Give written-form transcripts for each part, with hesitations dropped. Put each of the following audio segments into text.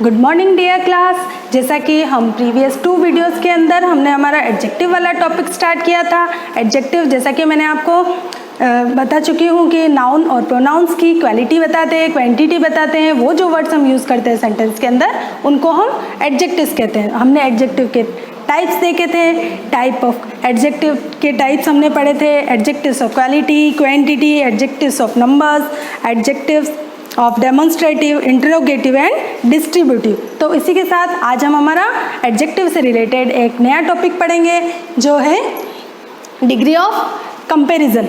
Good morning dear class. जैसा कि हम प्रीवियस 2 वीडियोस के अंदर हमने हमारा एडजेक्टिव वाला टॉपिक स्टार्ट किया था। एडजेक्टिव जैसा कि मैंने आपको बता चुकी हूँ कि नाउन और प्रोनाउंस की क्वालिटी बताते हैं, क्वांटिटी बताते हैं। वो जो वर्ड्स हम यूज़ करते हैं सेंटेंस के अंदर उनको हम एडजेक्टिव्स कहते हैं। हमने एडजेक्टिव के टाइप्स देखे थे, टाइप ऑफ एडजेक्टिव के टाइप्स हमने पढ़े थे। Adjectives of quality, quantity, adjectives of numbers, adjectives of demonstrative, interrogative and distributive. तो इसी के साथ आज हम हमारा एडजेक्टिव से रिलेटेड एक नया टॉपिक पढ़ेंगे जो है degree of comparison.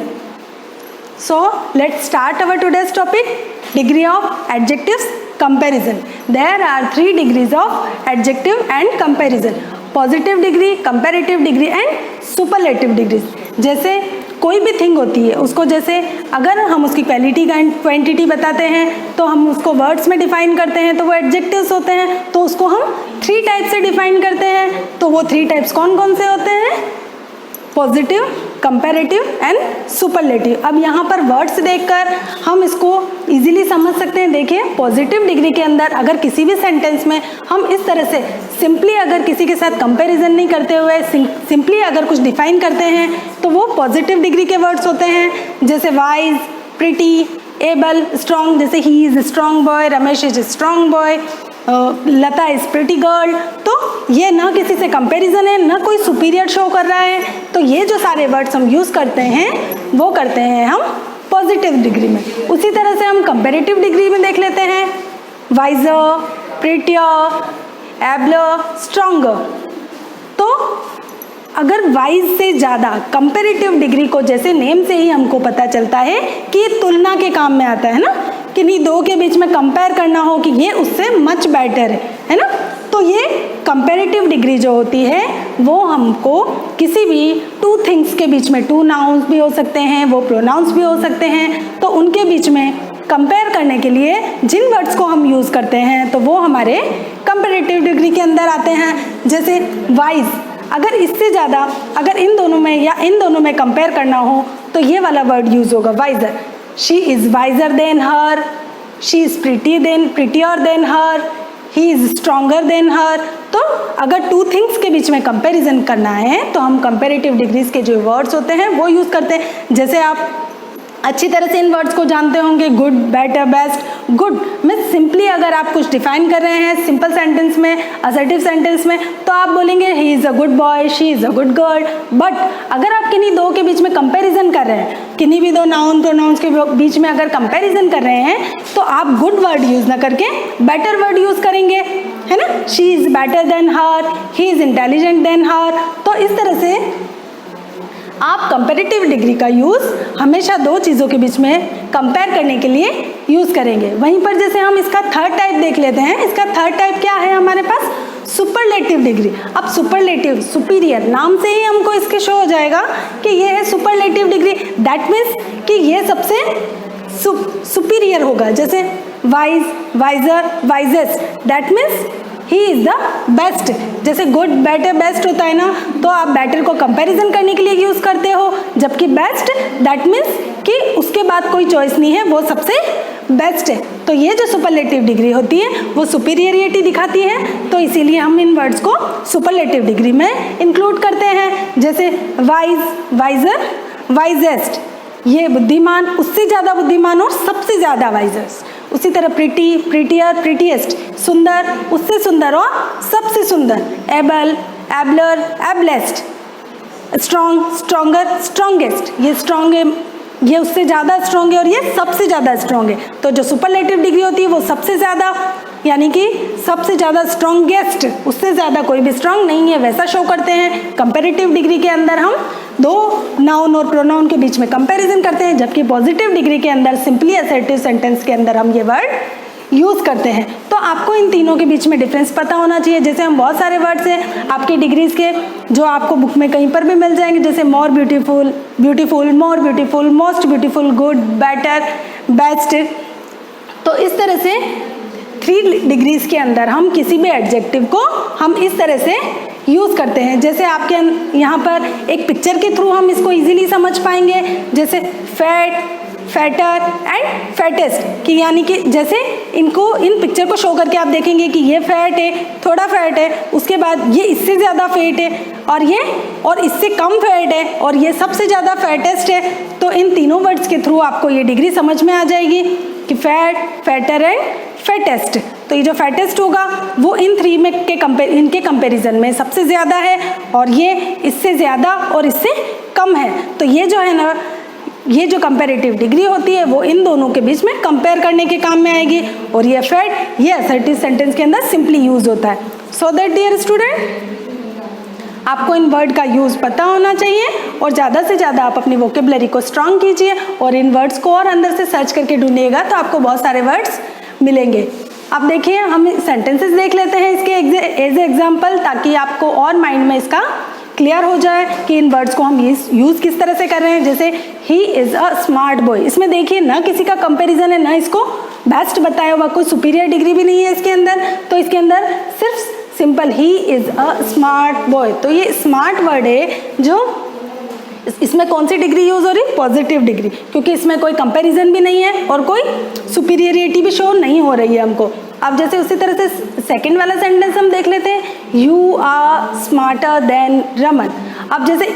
So let's start our today's topic, degree of adjectives comparison. There are 3 degrees of adjective and comparison: positive degree, comparative degree and superlative degrees. जैसे कोई भी थिंग होती है उसको, जैसे अगर हम उसकी क्वालिटी एंड क्वांटिटी बताते हैं तो हम उसको वर्ड्स में डिफाइन करते हैं, तो वो एडजेक्टिव्स होते हैं। तो उसको हम 3 टाइप से डिफाइन करते हैं। तो वो 3 टाइप्स कौन कौन से होते हैं? Positive, comparative and superlative. अब यहाँ पर वर्ड्स देखकर हम इसको इजीली समझ सकते हैं। देखिए, पॉजिटिव डिग्री के अंदर अगर किसी भी सेंटेंस में हम इस तरह से सिंपली अगर किसी के साथ कंपैरिजन नहीं करते हुए सिंपली अगर कुछ डिफाइन करते हैं तो वो पॉजिटिव डिग्री के वर्ड्स होते हैं। जैसे वाइज, प्रिटी, एबल, स्ट्रॉन्ग। जैसे ही is strong boy, Ramesh is strong boy, Lata is pretty girl. तो ये ना किसी से कंपैरिजन है, ना कोई सुपीरियर शो कर रहा है। तो ये जो सारे वर्ड्स हम यूज़ करते हैं वो करते हैं हम पॉजिटिव डिग्री में। उसी तरह से हम कंपैरेटिव डिग्री में देख लेते हैं, वाइजर, प्रिटियर, एबलर, स्ट्रॉन्गर। तो अगर वाइज से ज़्यादा कंपैरेटिव डिग्री को, जैसे नेम से ही हमको पता चलता है कि ये तुलना के काम में आता है ना, किन्हीं 2 के बीच में कंपेयर करना हो कि ये उससे मच बेटर है ना। तो ये कंपैरेटिव डिग्री जो होती है वो हमको किसी भी 2 थिंग्स के बीच में, 2 नाउन्स भी हो सकते हैं, वो प्रोनाउंस भी हो सकते हैं, तो उनके बीच में कंपेयर करने के लिए जिन वर्ड्स को हम यूज़ करते हैं तो वो हमारे कंपैरेटिव डिग्री के अंदर आते हैं। जैसे वाइज, अगर इससे ज़्यादा अगर इन दोनों में या इन दोनों में कंपेयर करना हो तो ये वाला वर्ड यूज़ होगा, wiser. She is wiser than her, she is prettier than her, he is stronger than her. तो अगर 2 थिंग्स के बीच में कंपैरिजन करना है तो हम कंपैरेटिव डिग्रीज के जो वर्ड्स होते हैं वो यूज़ करते हैं। जैसे आप अच्छी तरह से इन वर्ड्स को जानते होंगे, गुड, बेटर, बेस्ट। गुड में सिंपली अगर आप कुछ डिफाइन कर रहे हैं सिंपल सेंटेंस में, असर्टिव सेंटेंस में, तो आप बोलेंगे he is a good boy, she is a good girl. But अगर आप किन्हीं 2 के बीच में कंपैरिजन कर रहे हैं, किन्हीं भी 2 नाउन प्रोनाउंस के बीच में अगर कंपैरिजन कर रहे हैं तो आप गुड वर्ड यूज़ ना करके बेटर वर्ड यूज़ करेंगे, है ना। She is better than her, he is intelligent than her. तो इस तरह से आप कंपैरेटिव डिग्री का यूज़ हमेशा 2 चीज़ों के बीच में कंपेयर करने के लिए यूज़ करेंगे। वहीं पर जैसे हम इसका 3rd टाइप देख लेते हैं। इसका 3rd टाइप क्या है हमारे पास? Superlative degree. अब सुपरलेटिव, सुपीरियर, नाम से ही हमको इसके शो हो जाएगा कि ये है सुपरलेटिव डिग्री। दैट मीन्स कि ये सबसे सुपीरियर होगा। जैसे wise, wiser, wisest, that means he is the best. जैसे गुड, बेटर, बेस्ट होता है ना, तो आप बेटर को कंपैरिजन करने के लिए यूज़ करते हो, जबकि बेस्ट दैट मीन्स कि उसके बाद कोई चॉइस नहीं है, वो सबसे बेस्ट है। तो ये जो सुपरलेटिव डिग्री होती है वो सुपीरियरिटी दिखाती है, तो इसीलिए हम इन वर्ड्स को सुपरलेटिव डिग्री में इंक्लूड करते हैं। जैसे वाइज, वाइजर, वाइजेस्ट, ये बुद्धिमान, उससे ज़्यादा बुद्धिमान और सबसे ज़्यादा वाइजर्स। उसी तरह प्रिटी, प्रिटियर, प्रिटीएस्ट, सुंदर, उससे सुंदर और सबसे सुंदर। Able, abler, ablest, strong, stronger, strongest. ये स्ट्रॉन्ग है, ये उससे ज़्यादा स्ट्रॉन्ग है और ये सबसे ज़्यादा स्ट्रॉन्ग है। तो जो सुपरलेटिव डिग्री होती है वो सबसे ज़्यादा, यानी कि सबसे ज़्यादा स्ट्रॉन्गेस्ट, उससे ज़्यादा कोई भी स्ट्रॉन्ग नहीं है, वैसा शो करते हैं। कंपैरेटिव डिग्री के अंदर हम 2 नाउन और प्रोनाउन के बीच में कंपैरिजन करते हैं, जबकि पॉजिटिव डिग्री के अंदर सिंपली असर्टिव सेंटेंस के अंदर हम ये वर्ड यूज़ करते हैं। तो आपको इन तीनों के बीच में डिफरेंस पता होना चाहिए। जैसे हम बहुत सारे वर्ड्स हैं आपके डिग्रीज के जो आपको बुक में कहीं पर भी मिल जाएंगे, जैसे more beautiful, beautiful, more beautiful, most beautiful, good, better, best. तो इस तरह से 3 डिग्रीज के अंदर हम किसी भी एडजेक्टिव को हम इस तरह से यूज़ करते हैं। जैसे आपके यहाँ पर एक पिक्चर के थ्रू हम इसको इजीली समझ पाएंगे। जैसे फैट, फैटर एंड फैटेस्ट, कि यानी कि जैसे इनको इन पिक्चर को शो करके आप देखेंगे कि ये फैट है, थोड़ा फैट है, उसके बाद ये इससे ज़्यादा फैट है, और इससे कम फैट है, और ये सबसे ज़्यादा फैटेस्ट है। तो इन तीनों वर्ड्स के थ्रू आपको ये डिग्री समझ में आ जाएगी कि फैट, फैटर एंड फैटेस्ट। तो ये जो फैटेस्ट होगा वो इन थ्री में इनके कंपैरिजन में सबसे ज़्यादा है, और ये इससे ज़्यादा और इससे कम है। तो ये जो है ना, ये जो कंपैरेटिव डिग्री होती है वो इन दोनों के बीच में कंपेयर करने के काम में आएगी, और ये फैट ये असर्टिव सेंटेंस के अंदर सिंपली यूज होता है। सो दैट डियर स्टूडेंट, आपको इन वर्ड का यूज़ पता होना चाहिए, और ज़्यादा से ज़्यादा आप अपनी वोकेबलरी को स्ट्रांग कीजिए, और इन वर्ड्स को और अंदर से सर्च करके ढूंढिएगा तो आपको बहुत सारे वर्ड्स मिलेंगे। अब देखिए हम सेंटेंसेस देख लेते हैं इसके एज ए एग्जाम्पल, ताकि आपको और माइंड में इसका क्लियर हो जाए कि इन वर्ड्स को हम यूज़ किस तरह से कर रहे हैं। जैसे he is a smart boy, इसमें देखिए ना किसी का कंपैरिजन है, ना इसको बेस्ट बताया हुआ, कोई सुपीरियर डिग्री भी नहीं है इसके अंदर। तो इसके अंदर सिर्फ simple he is a smart boy. तो ये स्मार्ट वर्ड है, जो इसमें कौन सी डिग्री यूज़ हो रही है? पॉजिटिव डिग्री, क्योंकि इसमें कोई कंपैरिजन भी नहीं है और कोई सुपीरियरिटी भी शो नहीं हो रही है हमको। अब जैसे उसी तरह से सेकंड वाला सेंटेंस हम देख लेते हैं, you are smarter than Raman. अब जैसे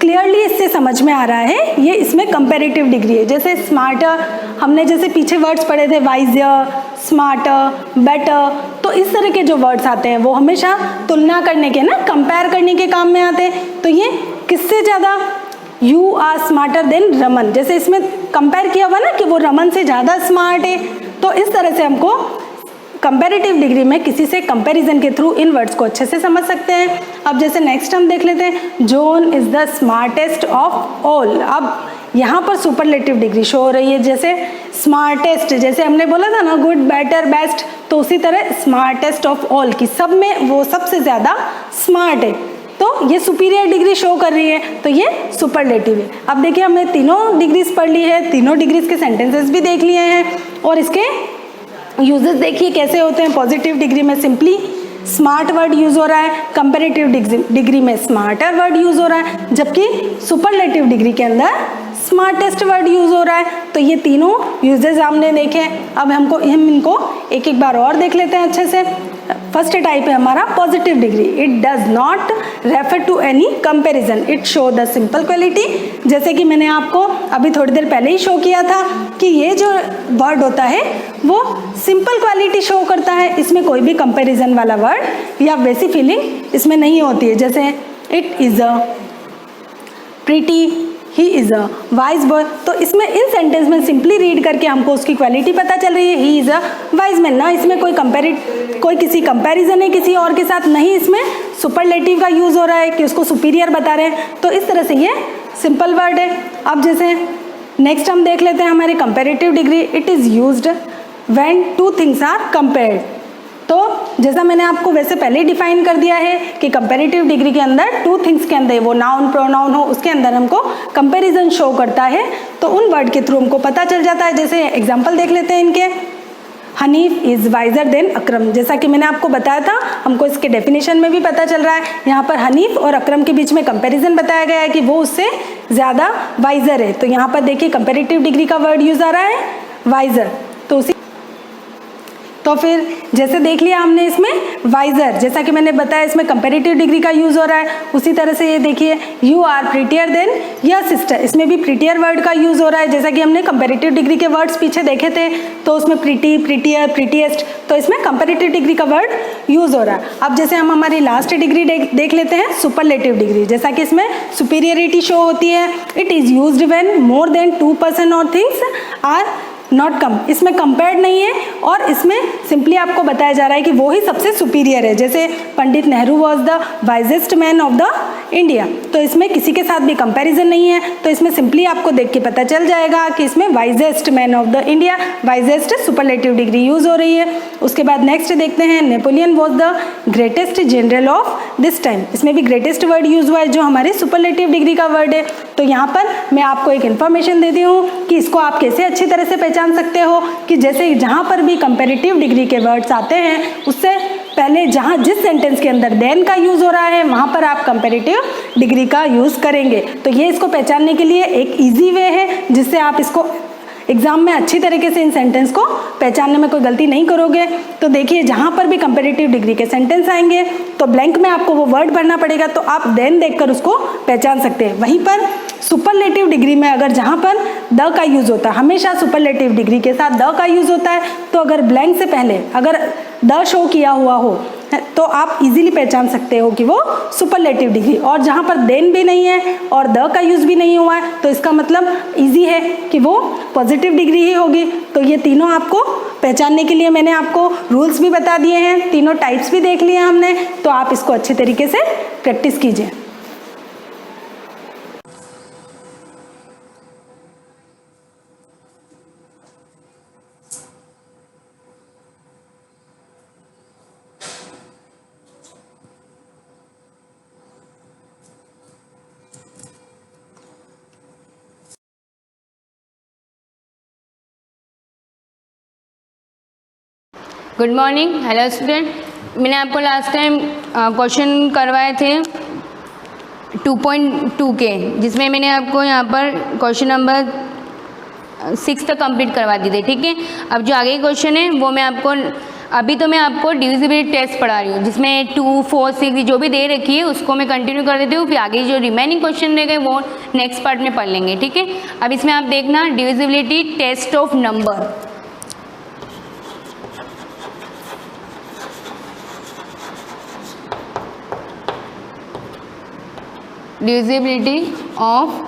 क्लियरली इससे समझ में आ रहा है ये इसमें कंपैरेटिव डिग्री है। जैसे स्मार्टर हमने जैसे पीछे वर्ड्स पढ़े थे, वाइजर, स्मार्टर, बेटर, तो इस तरह के जो वर्ड्स आते हैं वो हमेशा तुलना करने के ना, कंपेयर करने के काम में आते हैं। तो ये किससे ज़्यादा? You are smarter than Raman, जैसे इसमें कंपेयर किया हुआ ना कि वो रमन से ज़्यादा स्मार्ट है। तो इस तरह से हमको कंपैरेटिव डिग्री में किसी से कंपैरिजन के थ्रू इन वर्ड्स को अच्छे से समझ सकते हैं। अब जैसे नेक्स्ट हम देख लेते हैं, John is the smartest of all. अब यहाँ पर सुपरलेटिव डिग्री शो हो रही है, जैसे स्मार्टेस्ट, जैसे हमने बोला था ना गुड, बेटर, बेस्ट, तो उसी तरह स्मार्टेस्ट ऑफ ऑल की सब में वो सबसे ज़्यादा स्मार्ट है। तो ये सुपीरियर डिग्री शो कर रही है, तो ये सुपरलेटिव है। अब देखिए हमने तीनों डिग्रीज पढ़ ली है, तीनों डिग्रीज के सेंटेंसेस भी देख लिए हैं, और इसके यूजेस देखिए कैसे होते हैं। पॉजिटिव डिग्री में सिंपली स्मार्ट वर्ड यूज़ हो रहा है, कंपैरेटिव डिग्री में स्मार्टर वर्ड यूज़ हो रहा है, जबकि सुपरलेटिव डिग्री के अंदर स्मार्टेस्ट वर्ड यूज़ हो रहा है। तो ये तीनों यूजेस हमने देखे। अब हम इनको एक एक बार और देख लेते हैं अच्छे से। फर्स्ट टाइप है हमारा positive degree, it does not refer to any comparison, it show the simple quality. जैसे कि मैंने आपको अभी थोड़ी देर पहले ही शो किया था कि ये जो वर्ड होता है वो सिंपल क्वालिटी शो करता है, इसमें कोई भी कंपैरिजन वाला वर्ड या वैसी फीलिंग इसमें नहीं होती है। जैसे it is a pretty, he is a wise boy, तो इसमें इन सेंटेंस में सिंपली रीड करके हमको उसकी क्वालिटी पता चल रही है, he is a wise man. ना इसमें कोई किसी कंपैरिजन है किसी और के साथ, नहीं इसमें सुपरलेटिव का यूज़ हो रहा है कि उसको सुपीरियर बता रहे हैं। तो इस तरह से ये सिंपल वर्ड है। अब जैसे नेक्स्ट हम देख लेते हैं हमारी comparative degree, it is used when two things are compared. तो जैसा मैंने आपको वैसे पहले ही डिफाइन कर दिया है कि कंपैरेटिव डिग्री के अंदर टू थिंग्स के अंदर, वो नाउन प्रोनाउन हो, उसके अंदर हमको कंपैरिजन शो करता है, तो उन वर्ड के थ्रू हमको पता चल जाता है। जैसे एग्जांपल देख लेते हैं इनके, हनीफ इज़ वाइजर देन अकरम, जैसा कि मैंने आपको बताया था, हमको इसके डेफिनेशन में भी पता चल रहा है। यहाँ पर हनीफ और अकरम के बीच में कंपैरिजन बताया गया है कि वो उससे ज़्यादा वाइजर है। तो यहाँ पर देखिए कंपैरेटिव डिग्री का वर्ड यूज़ आ रहा है वाइजर। तो फिर जैसे देख लिया हमने इसमें वाइजर, जैसा कि मैंने बताया इसमें कंपैरेटिव डिग्री का यूज़ हो रहा है। उसी तरह से ये देखिए, you are prettier than your sister, इसमें भी प्रीटियर वर्ड का यूज़ हो रहा है। जैसा कि हमने कंपैरेटिव डिग्री के वर्ड्स पीछे देखे थे, तो उसमें प्रीटी, प्रीटियर, प्रीटिएस्ट, तो इसमें कंपैरेटिव डिग्री का वर्ड यूज़ हो रहा है। अब जैसे हम हमारी लास्ट डिग्री देख लेते हैं, सुपरलेटिव डिग्री, जैसा कि इसमें सुपीरियरिटी शो होती है। It is used when more than 2 person और थिंग्स आर नॉट कम, इसमें कंपेयर्ड नहीं है, और इसमें सिंपली आपको बताया जा रहा है कि वो ही सबसे सुपीरियर है। जैसे Pandit Nehru was the wisest man of the India, तो इसमें किसी के साथ भी कंपैरिजन नहीं है। तो इसमें सिंपली आपको देख के पता चल जाएगा कि इसमें wisest man of the India, wisest superlative degree use हो रही है। उसके बाद नेक्स्ट देखते हैं, Napoleon was the greatest general of this time, इसमें भी ग्रेटेस्ट वर्ड यूज़ हुआ है जो हमारी सुपरलेटिव डिग्री का वर्ड है। तो यहाँ पर मैं आपको एक इन्फॉर्मेशन देती हूँ कि इसको आप कैसे अच्छी तरह से पहचान सकते हो कि जैसे जहाँ पर भी कंपैरेटिव डिग्री के वर्ड्स आते हैं उससे पहले जहाँ जिस सेंटेंस के अंदर देन का यूज़ हो रहा है वहाँ पर आप कंपैरेटिव डिग्री का यूज़ करेंगे। तो ये इसको पहचानने के लिए एक इजी वे है जिससे आप इसको एग्जाम में अच्छी तरीके से इन सेंटेंस को पहचानने में कोई गलती नहीं करोगे। तो देखिए जहाँ पर भी कंपैरेटिव डिग्री के सेंटेंस आएंगे तो ब्लैंक में आपको वो वर्ड भरना पड़ेगा, तो आप देन देखकर उसको पहचान सकते हैं। वहीं पर सुपरलेटिव डिग्री में अगर जहाँ पर द का यूज होता है, हमेशा सुपरलेटिव डिग्री के साथ द का यूज होता है, तो अगर ब्लैंक से पहले अगर द शो किया हुआ हो तो आप इजीली पहचान सकते हो कि वो सुपरलेटिव डिग्री। और जहाँ पर देन भी नहीं है और द का यूज भी नहीं हुआ है तो इसका मतलब इजी है कि वो पॉजिटिव डिग्री ही होगी। तो ये तीनों आपको पहचानने के लिए मैंने आपको रूल्स भी बता दिए हैं, तीनों टाइप्स भी देख लिए हमने, तो आप इसको अच्छे तरीके से प्रैक्टिस कीजिए। Good morning, hello student. मैंने आपको लास्ट टाइम क्वेश्चन करवाए थे 2.2 के, जिसमें मैंने आपको यहाँ पर क्वेश्चन नंबर 6 तक कंप्लीट करवा दी थी, ठीक है। अब जो आगे क्वेश्चन है वो मैं आपको अभी तो मैं आपको डिविजिबिलिटी टेस्ट पढ़ा रही हूँ, जिसमें 2, 4, 6 जो भी दे रखी है उसको मैं कंटिन्यू कर देती हूँ, फिर आगे जो रिमेनिंग क्वेश्चन रह गए वो नेक्स्ट पार्ट में पढ़ लेंगे, ठीक है। अब इसमें आप देखना divisibility test of number. Divisibility of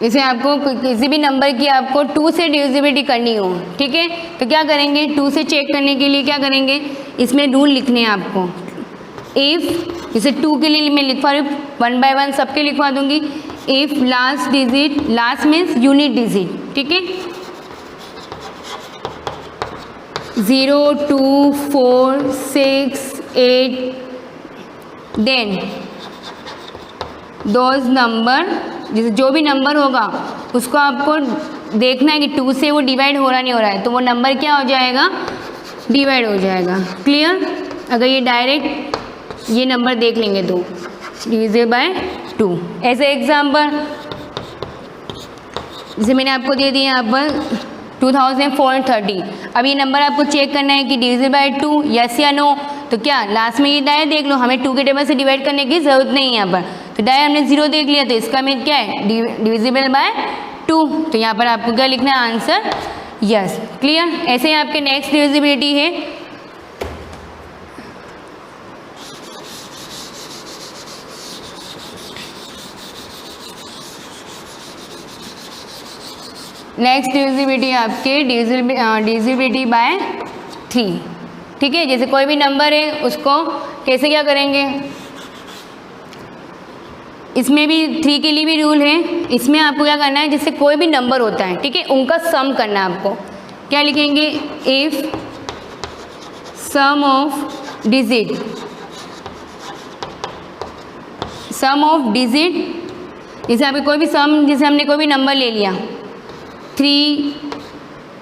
जैसे आपको किसी भी नंबर की आपको 2 से डिविजिबिलिटी करनी हो, ठीक है, तो क्या करेंगे, 2 से चेक करने के लिए क्या करेंगे, इसमें रूल लिखने हैं आपको। इफ़ जैसे 2 के लिए मैं लिखवा रही हूँ 1 by 1 सबके लिखवा दूंगी। If last digit, last means unit digit, ठीक है, 0, 2, 4, 6, 8, देन दोज नंबर, जैसे जो भी नंबर होगा उसको आपको देखना है कि 2 से वो डिवाइड हो रहा नहीं हो रहा है, तो वो नंबर क्या हो जाएगा, डिवाइड हो जाएगा। क्लियर। अगर ये डायरेक्ट ये नंबर देख लेंगे तो डिविजिबल बाय 2। ऐसे एग्जाम्पल जैसे मैंने आपको दे दिया यहाँ पर 2430। अब ये नंबर आपको चेक करना है कि डिविजिबल बाय 2 यस या नो, तो क्या लास्ट में ये डायरेक्ट देख लो, हमें 2 के टेबल से डिवाइड करने की ज़रूरत नहीं है यहाँ पर, तो डायरेक्ट हमने 0 देख लिया, तो इसका मीन क्या है, डिविजिबल बाय 2, तो यहाँ पर आपको क्या लिखना है, आंसर यस। क्लियर। ऐसे ही आपके नेक्स्ट डिविजिबिलिटी है नेक्स्ट डिविजिबिलिटी आपके डिविजिबिलिटी बाय 3, ठीक है। जैसे कोई भी नंबर है उसको कैसे क्या करेंगे, इसमें भी 3 के लिए भी रूल है। इसमें आपको क्या करना है, जैसे कोई भी नंबर होता है, ठीक है, उनका सम करना है आपको। क्या लिखेंगे, if sum of digit, sum of digit, जैसे आपके कोई भी सम, जैसे हमने कोई भी नंबर ले लिया 3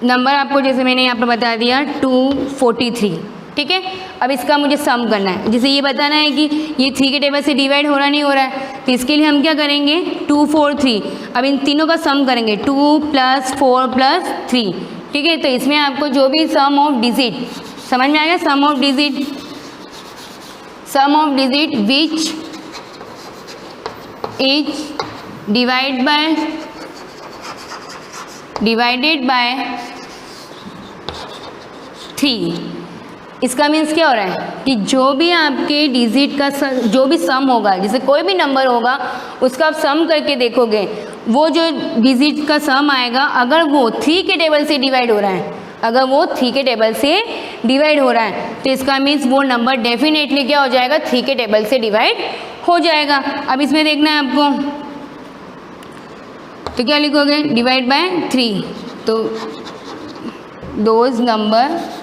नंबर आपको, जैसे मैंने यहाँ पर बता दिया 243, ठीक है। अब इसका मुझे सम करना है, जैसे ये बताना है कि ये 3 के टेबल से डिवाइड हो रहा नहीं हो रहा है, तो इसके लिए हम क्या करेंगे 2, 4, 3, अब इन तीनों का सम करेंगे 2 + 4 + 3, ठीक है। तो इसमें आपको जो भी सम ऑफ डिजिट समझ में आएगा, sum of digit which is divided by 3। इसका मीन्स क्या हो रहा है कि जो भी आपके डिजिट का जो भी सम होगा, जैसे कोई भी नंबर होगा उसका आप सम करके देखोगे, वो जो डिजिट का सम आएगा अगर वो 3 के टेबल से डिवाइड हो रहा है, अगर वो 3 के टेबल से डिवाइड हो रहा है, तो इसका मीन्स वो नंबर डेफिनेटली क्या हो जाएगा, 3 के टेबल से डिवाइड हो जाएगा। अब इसमें देखना है आपको, तो क्या लिखोगे, डिवाइड बाय 3, तो those number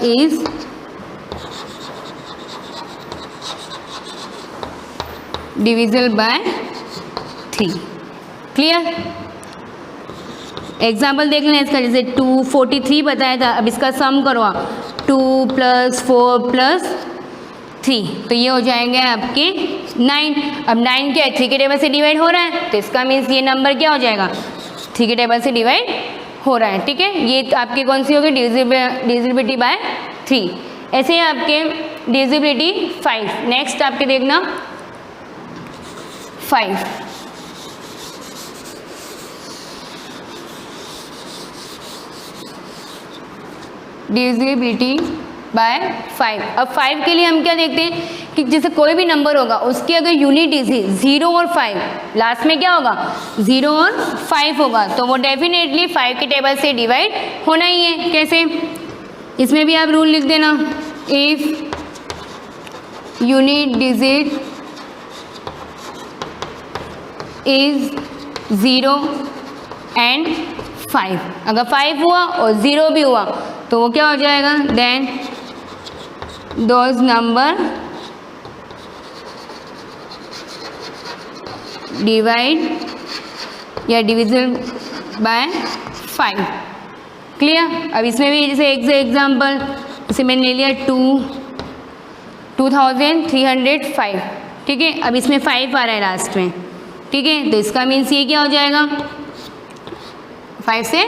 is divisible bye 3। Clear. Example देख लें इसका, जैसे 243 बताया था, अब इसका सम करवा 2 + 4 + 3, तो ये हो जाएंगे आपके 9। अब 9 क्या है, 3 के टेबल से डिवाइड हो रहा है, तो इसका मीन्स ये नंबर क्या हो जाएगा, 3 के टेबल से डिवाइड हो रहा है। ठीक है, ये आपकी कौन सी होगी, डिविजिबिलिटी बाय 3। ऐसे ही आपके डिविजिबिलिटी 5। नेक्स्ट आपके देखना 5। Divisibility bye 5। अब 5 के लिए हम क्या देखते हैं कि जैसे कोई भी नंबर होगा उसकी अगर यूनिट इजी 0 और 5, लास्ट में क्या होगा 0 और 5 होगा, तो वो डेफिनेटली 5 के टेबल से डिवाइड होना ही है। कैसे, इसमें भी आप रूल लिख देना, if unit digit is 0 and 5, अगर 5 हुआ और 0 भी हुआ तो वो क्या हो जाएगा, देन दोज नंबर डिवाइड या डिविजिबल बाय 5। क्लियर। अब इसमें भी जैसे एग्जाम्पल, जैसे मैंने ले लिया 2305, ठीक है। अब इसमें 5 आ रहा है लास्ट में, ठीक है, तो इसका मीन्स ये क्या हो जाएगा, 5 से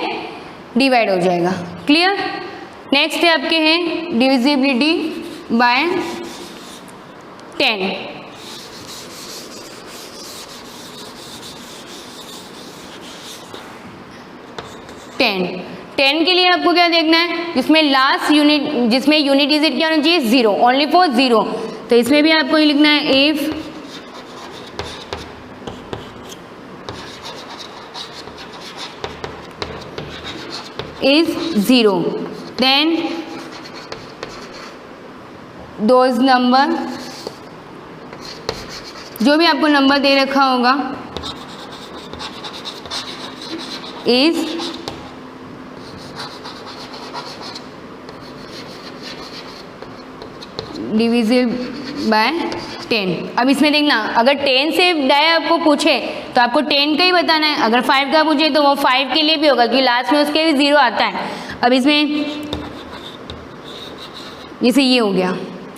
डिवाइड हो जाएगा। क्लियर। नेक्स्ट है आपके हैं डिविजिबिलिटी बाय 10। टेन के लिए आपको क्या देखना है, जिसमें लास्ट यूनिट, जिसमें यूनिट डिजिट क्या होना चाहिए, 0, ओनली फॉर 0। तो इसमें भी आपको ये लिखना है, if is 0 then those number, जो भी आपको नंबर दे रखा होगा, इज डिविजिबल बाय 10। अब इसमें देखना, अगर 10 से डाय आपको पूछे तो आपको 10 का ही बताना है, अगर 5 का पूछे तो वो 5 के लिए भी होगा, क्योंकि लास्ट में उसके भी 0 आता है। अब इसमें जैसे ये हो गया,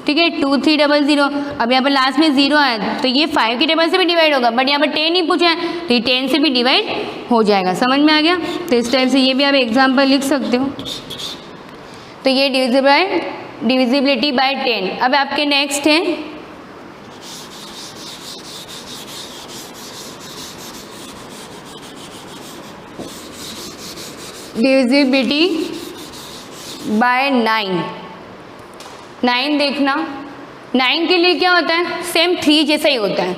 ठीक है, 2300, अब यहाँ पर लास्ट में 0 आया तो ये 5 के टेबल से भी डिवाइड होगा, बट यहाँ पर 10 ही पूछा है तो ये 10 से भी डिवाइड हो जाएगा। समझ में आ गया। तो इस टाइप से ये भी आप एग्जाम्पल लिख सकते हो। तो ये डिविजिबिलिटी बाय 10। अब आपके नेक्स्ट है डिविजिबिलिटी बाय 9। 9 देखना, 9 के लिए क्या होता है, सेम 3 जैसा ही होता है।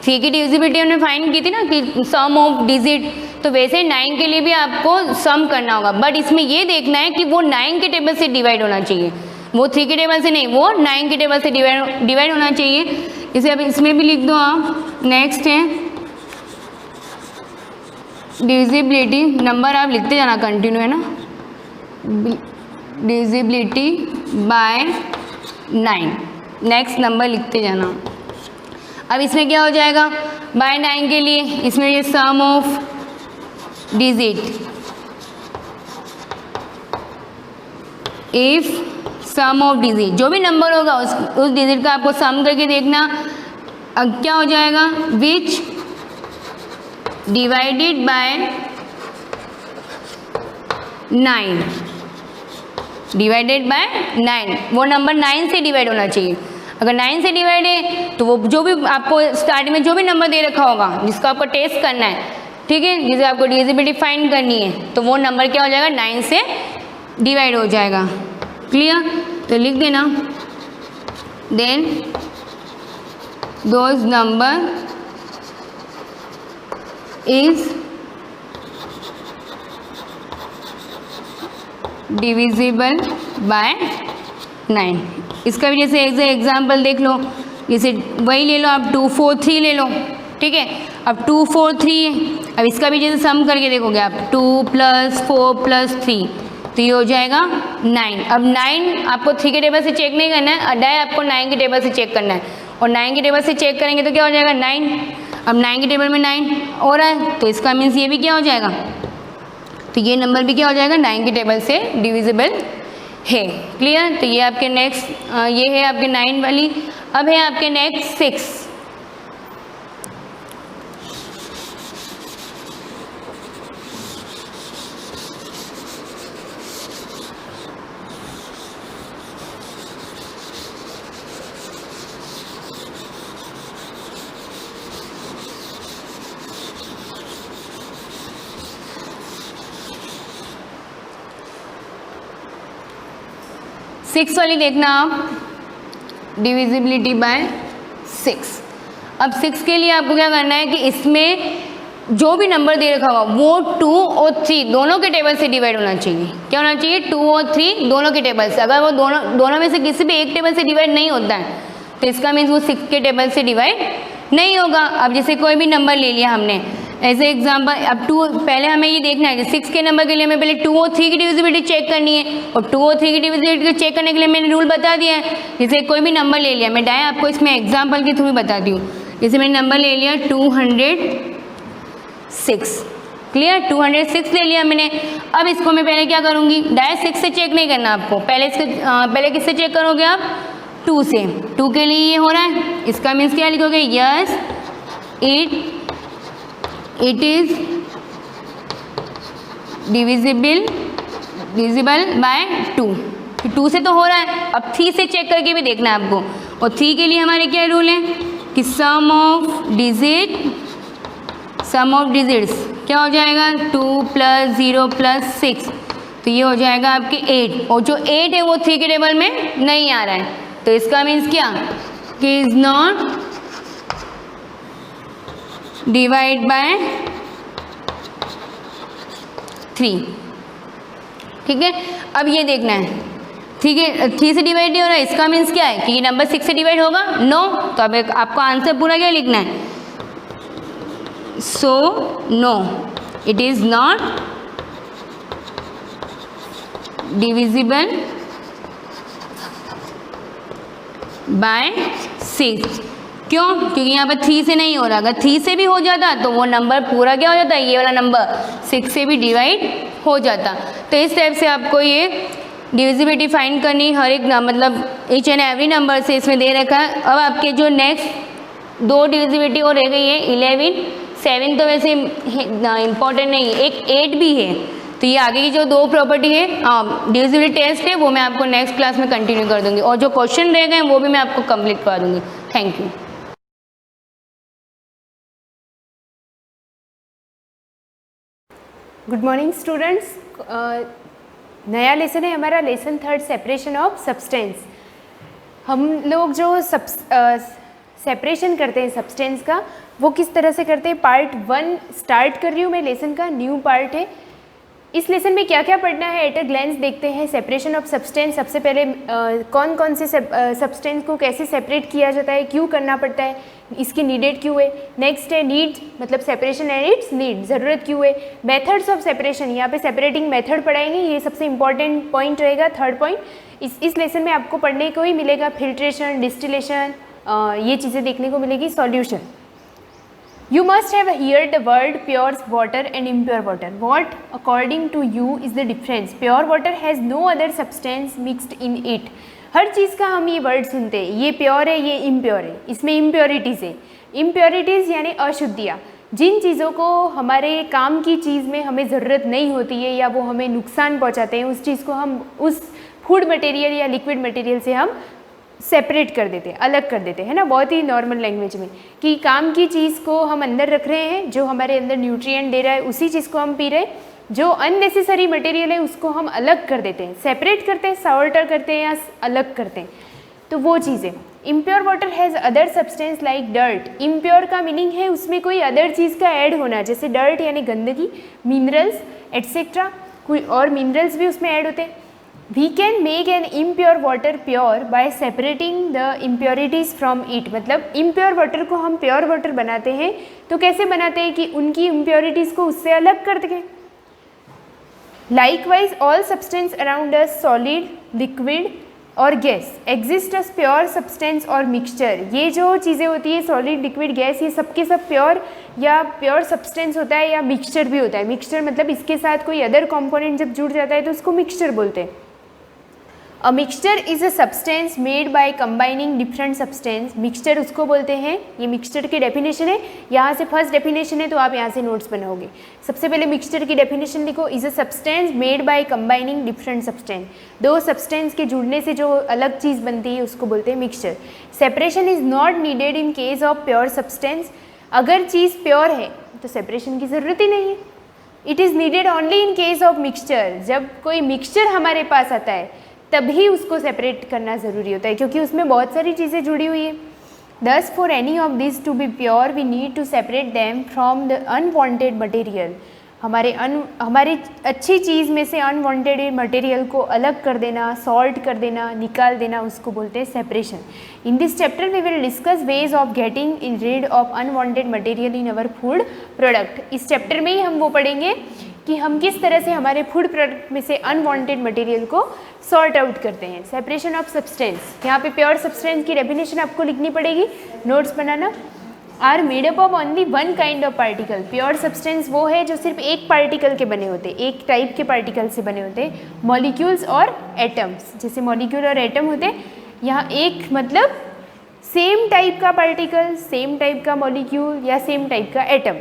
3 की डिविजिबिलिटी हमने फाइंड की थी ना कि सम ऑफ डिजिट, तो वैसे 9 के लिए भी आपको सम करना होगा, बट इसमें ये देखना है कि वो 9 के टेबल से डिवाइड होना चाहिए, वो 3 के टेबल से नहीं, वो 9 के टेबल से डिवाइड होना चाहिए। इसे अब इसमें भी लिख दो आप। नेक्स्ट है डिविजिबिलिटी, नंबर आप लिखते जाना कंटिन्यू, है ना, डिविजिबिलिटी बाय 9, नेक्स्ट नंबर लिखते जाना। अब इसमें क्या हो जाएगा, बाय 9 के लिए इसमें ये sum of digit, if sum of digit, जो भी नंबर होगा उस डिजिट का आपको सम करके देखना। अब क्या हो जाएगा, विच डिवाइडेड बाय 9, डिवाइडेड बाय 9, वो नंबर 9 से डिवाइड होना चाहिए। अगर 9 से डिवाइड है तो वो जो भी आपको स्टार्टिंग में जो भी नंबर दे रखा होगा जिसको आपको टेस्ट करना है, ठीक है, जिसे आपको डिविजिबिलिटी फाइंड करनी है, तो वो नंबर क्या हो जाएगा, 9 से डिवाइड हो जाएगा। क्लियर। तो लिख देना, then those number is divisible by 9। इसका भी जैसे एग्जाम्पल देख लो, जैसे वही ले लो आप, 243 ले लो, ठीक है। अब 243 है, अब इसका भी जैसे सम करके देखोगे आप, 2 + 4 + 3, तो ये हो जाएगा 9। अब 9 आपको 3 के टेबल से चेक नहीं करना है, अडाय आपको 9 के टेबल से चेक करना है, और 9 के टेबल से चेक करेंगे तो क्या हो जाएगा, 9। अब 9 के टेबल में 9 हो रहा है, तो इसका मीन्स ये भी क्या हो जाएगा, तो ये नंबर भी क्या हो जाएगा, 9 के टेबल से डिविजिबल है। क्लियर? तो ये आपके नेक्स्ट ये है आपके 9 वाली। अब है आपके नेक्स्ट 6। सिक्स वाली देखना आप, डिविजिबिलिटी बाय 6। अब 6 के लिए आपको क्या करना है कि इसमें जो भी नंबर दे रखा होगा वो 2 और 3 दोनों के टेबल से डिवाइड होना चाहिए। क्या होना चाहिए? 2 और 3 दोनों के टेबल से। अगर वो दोनों में से किसी भी एक टेबल से डिवाइड नहीं होता है तो इसका मीन्स वो 6 के टेबल से डिवाइड नहीं होगा। अब जैसे कोई भी नंबर ले लिया हमने, ऐसे एग्जाम्पल, अब 2, पहले हमें ये देखना है 6 के नंबर के लिए हमें पहले 2 और 3 की डिविजिबिलिटी चेक करनी है, और 2 और 3 की डिविजिबिलिटी चेक करने के लिए मैंने रूल बता दिया है। जैसे कोई भी नंबर ले लिया, मैं डायरेक्ट आपको इसमें एग्जाम्पल के थ्रू बताती हूँ। जैसे मैंने नंबर ले लिया 206। क्लियर? 206 ले लिया मैंने। अब इसको मैं पहले क्या करूँगी, डायरेक्ट 6 से चेक नहीं करना आपको, पहले किससे चेक करोगे आप? 2 से। 2 के लिए ये हो रहा है, इसका मीन्स क्या लिखोगे? Yes it is divisible bye 2। 2 से तो हो रहा है, अब 3 से चेक करके भी देखना है आपको। और 3 के लिए हमारे क्या रूल है कि सम ऑफ डिजिट्स क्या हो जाएगा? 2 + 0 + 6, तो ये हो जाएगा आपके 8। और जो 8 है वो 3 के टेबल में नहीं आ रहा है, तो इसका मीन्स क्या कि इज नॉट डिवाइड बाय 3। ठीक है? अब ये देखना है, ठीक है, 3 से डिवाइड नहीं हो रहा है, इसका मीन्स क्या है कि ये नंबर 6 से डिवाइड होगा? नो। तो अब आपको आंसर पूरा क्या लिखना है? So no it is not divisible by 6। क्यों? क्योंकि यहाँ पर 3 से नहीं हो रहा। अगर 3 से भी हो जाता तो वो नंबर पूरा क्या हो जाता है? ये वाला नंबर 6 से भी डिवाइड हो जाता। तो इस टाइप से आपको ये डिविजिबिलिटी फाइंड करनी, हर एक मतलब ईच एंड एवरी नंबर से इसमें दे रखा है। अब आपके जो नेक्स्ट 2 डिविजिबिलिटी और रह गई है 11, 7 तो वैसे इम्पॉर्टेंट नहीं है, एक 8 भी है। तो ये आगे की जो 2 प्रॉपर्टी है डिविजिबिलिटी टेस्ट है वो मैं आपको नेक्स्ट क्लास में कंटिन्यू कर दूंगी, और जो क्वेश्चन रह गए वो भी मैं आपको कंप्लीट करा दूंगी। Thank you. Good morning students. नया लेसन है हमारा, लेसन 3 सेपरेशन ऑफ सब्सटेंस। हम लोग जो सेपरेशन करते हैं सब्सटेंस का वो किस तरह से करते हैं, पार्ट 1 स्टार्ट कर रही हूँ मैं लेसन का, न्यू पार्ट है। इस लेसन में क्या क्या पढ़ना है एट अ ग्लैंस देखते हैं। सेपरेशन ऑफ सब्सटेंस, सबसे पहले कौन कौन से सब्सटेंस को कैसे सेपरेट किया जाता है, क्यों करना पड़ता है, इसकी नीडेड क्यों है। नेक्स्ट है नीड, मतलब सेपरेशन एंड इट्स नीड, ज़रूरत क्यों है। मेथड्स ऑफ सेपरेशन, यहाँ पे सेपरेटिंग मेथड पढ़ाएंगे, ये सबसे इंपॉर्टेंट पॉइंट रहेगा, थर्ड पॉइंट। इस लेसन में आपको पढ़ने को ही मिलेगा फिल्ट्रेशन, डिस्टिलेशन, ये चीज़ें देखने को मिलेगी। Solution, You must have heard the word pure water and impure water. What, according to you, is the difference? Pure water has no other substance mixed in it. हर चीज़ का हम ये वर्ड सुनते हैं, ये प्योर है, ये इम्प्योर है, इसमें इम्प्योरिटीज़ है। इम्प्योरिटीज़ यानी अशुद्धियाँ, जिन चीज़ों को हमारे काम की चीज़ में हमें ज़रूरत नहीं होती है या वो हमें नुकसान पहुँचाते हैं, उस चीज़ को हम उस फूड मटेरियल या लिक्विड मटेरियल से हम सेपरेट कर देते हैं, अलग कर देते हैं, है ना। बहुत ही नॉर्मल लैंग्वेज में कि काम की चीज़ को हम अंदर रख रहे हैं, जो हमारे अंदर न्यूट्रिएंट दे रहा है उसी चीज़ को हम पी रहे हैं, जो अननेसेसरी मटेरियल है उसको हम अलग कर देते हैं, सेपरेट करते हैं, सॉल्टर करते हैं या अलग करते हैं, तो वो चीज़ें। Impure water has other substance like dirt. Impure का मीनिंग है उसमें कोई अदर चीज़ का ऐड होना, जैसे डर्ट यानी गंदगी, मिनरल्स एट्सेट्रा, कोई और मिनरल्स भी उसमें ऐड होते हैं। We can make an impure water pure by separating the impurities from it। मतलब impure water को हम pure water बनाते हैं, तो कैसे बनाते हैं कि उनकी impurities को उससे अलग कर दें। Likewise, all substance around us, solid, liquid और gas, exist as pure substance और mixture। ये जो चीज़ें होती है सॉलिड, लिक्विड, गैस, ये सबके सब प्योर या प्योर सब्सटेंस होता है या मिक्सचर भी होता है। मिक्सचर मतलब इसके साथ कोई अदर कंपोनेंट जब जुड़ जाता है तो उसको मिक्सचर बोलते हैं। A mixture is a substance made by combining different substance. Mixture उसको बोलते हैं, ये मिक्सचर की डेफिनेशन है। यहाँ से फर्स्ट डेफिनेशन है तो आप यहाँ से नोट्स बनाओगे। सबसे पहले मिक्सचर की डेफिनेशन लिखो, is a substance made by combining different substance. दो सब्सटेंस के जुड़ने से जो अलग चीज़ बनती है उसको बोलते हैं mixture. Separation is not needed in case of pure substance. अगर चीज़ प्योर है तो सेपरेशन की ज़रूरत ही नहीं है। It is needed only in case of mixture. जब कोई मिक्सचर हमारे पास आता है तभी उसको सेपरेट करना ज़रूरी होता है, क्योंकि उसमें बहुत सारी चीज़ें जुड़ी हुई है। Thus for any of this to be pure we need to separate them from the unwanted material. हमारी अच्छी चीज़ में से अनवांटेड मटेरियल को अलग कर देना, सॉल्ट कर देना, निकाल देना, उसको बोलते हैं separation. In this chapter we will discuss ways of getting in rid of unwanted material in our food product. इस चैप्टर में ही हम वो पढ़ेंगे कि हम किस तरह से हमारे फूड प्रोडक्ट में से अनवांटेड मटेरियल को सॉर्ट आउट करते हैं। सेपरेशन ऑफ सब्सटेंस, यहाँ पे प्योर सब्सटेंस की डेफिनेशन आपको लिखनी पड़ेगी, नोट्स बनाना। Are made up of only one kind of particle. Pure substance वो है जो सिर्फ एक पार्टिकल के बने होते, एक टाइप के पार्टिकल से बने होते, मॉलिक्यूल्स और एटम्स। जैसे मॉलिक्यूल और एटम होते, यहाँ एक मतलब सेम टाइप का पार्टिकल, सेम टाइप का मॉलिक्यूल या सेम टाइप का एटम,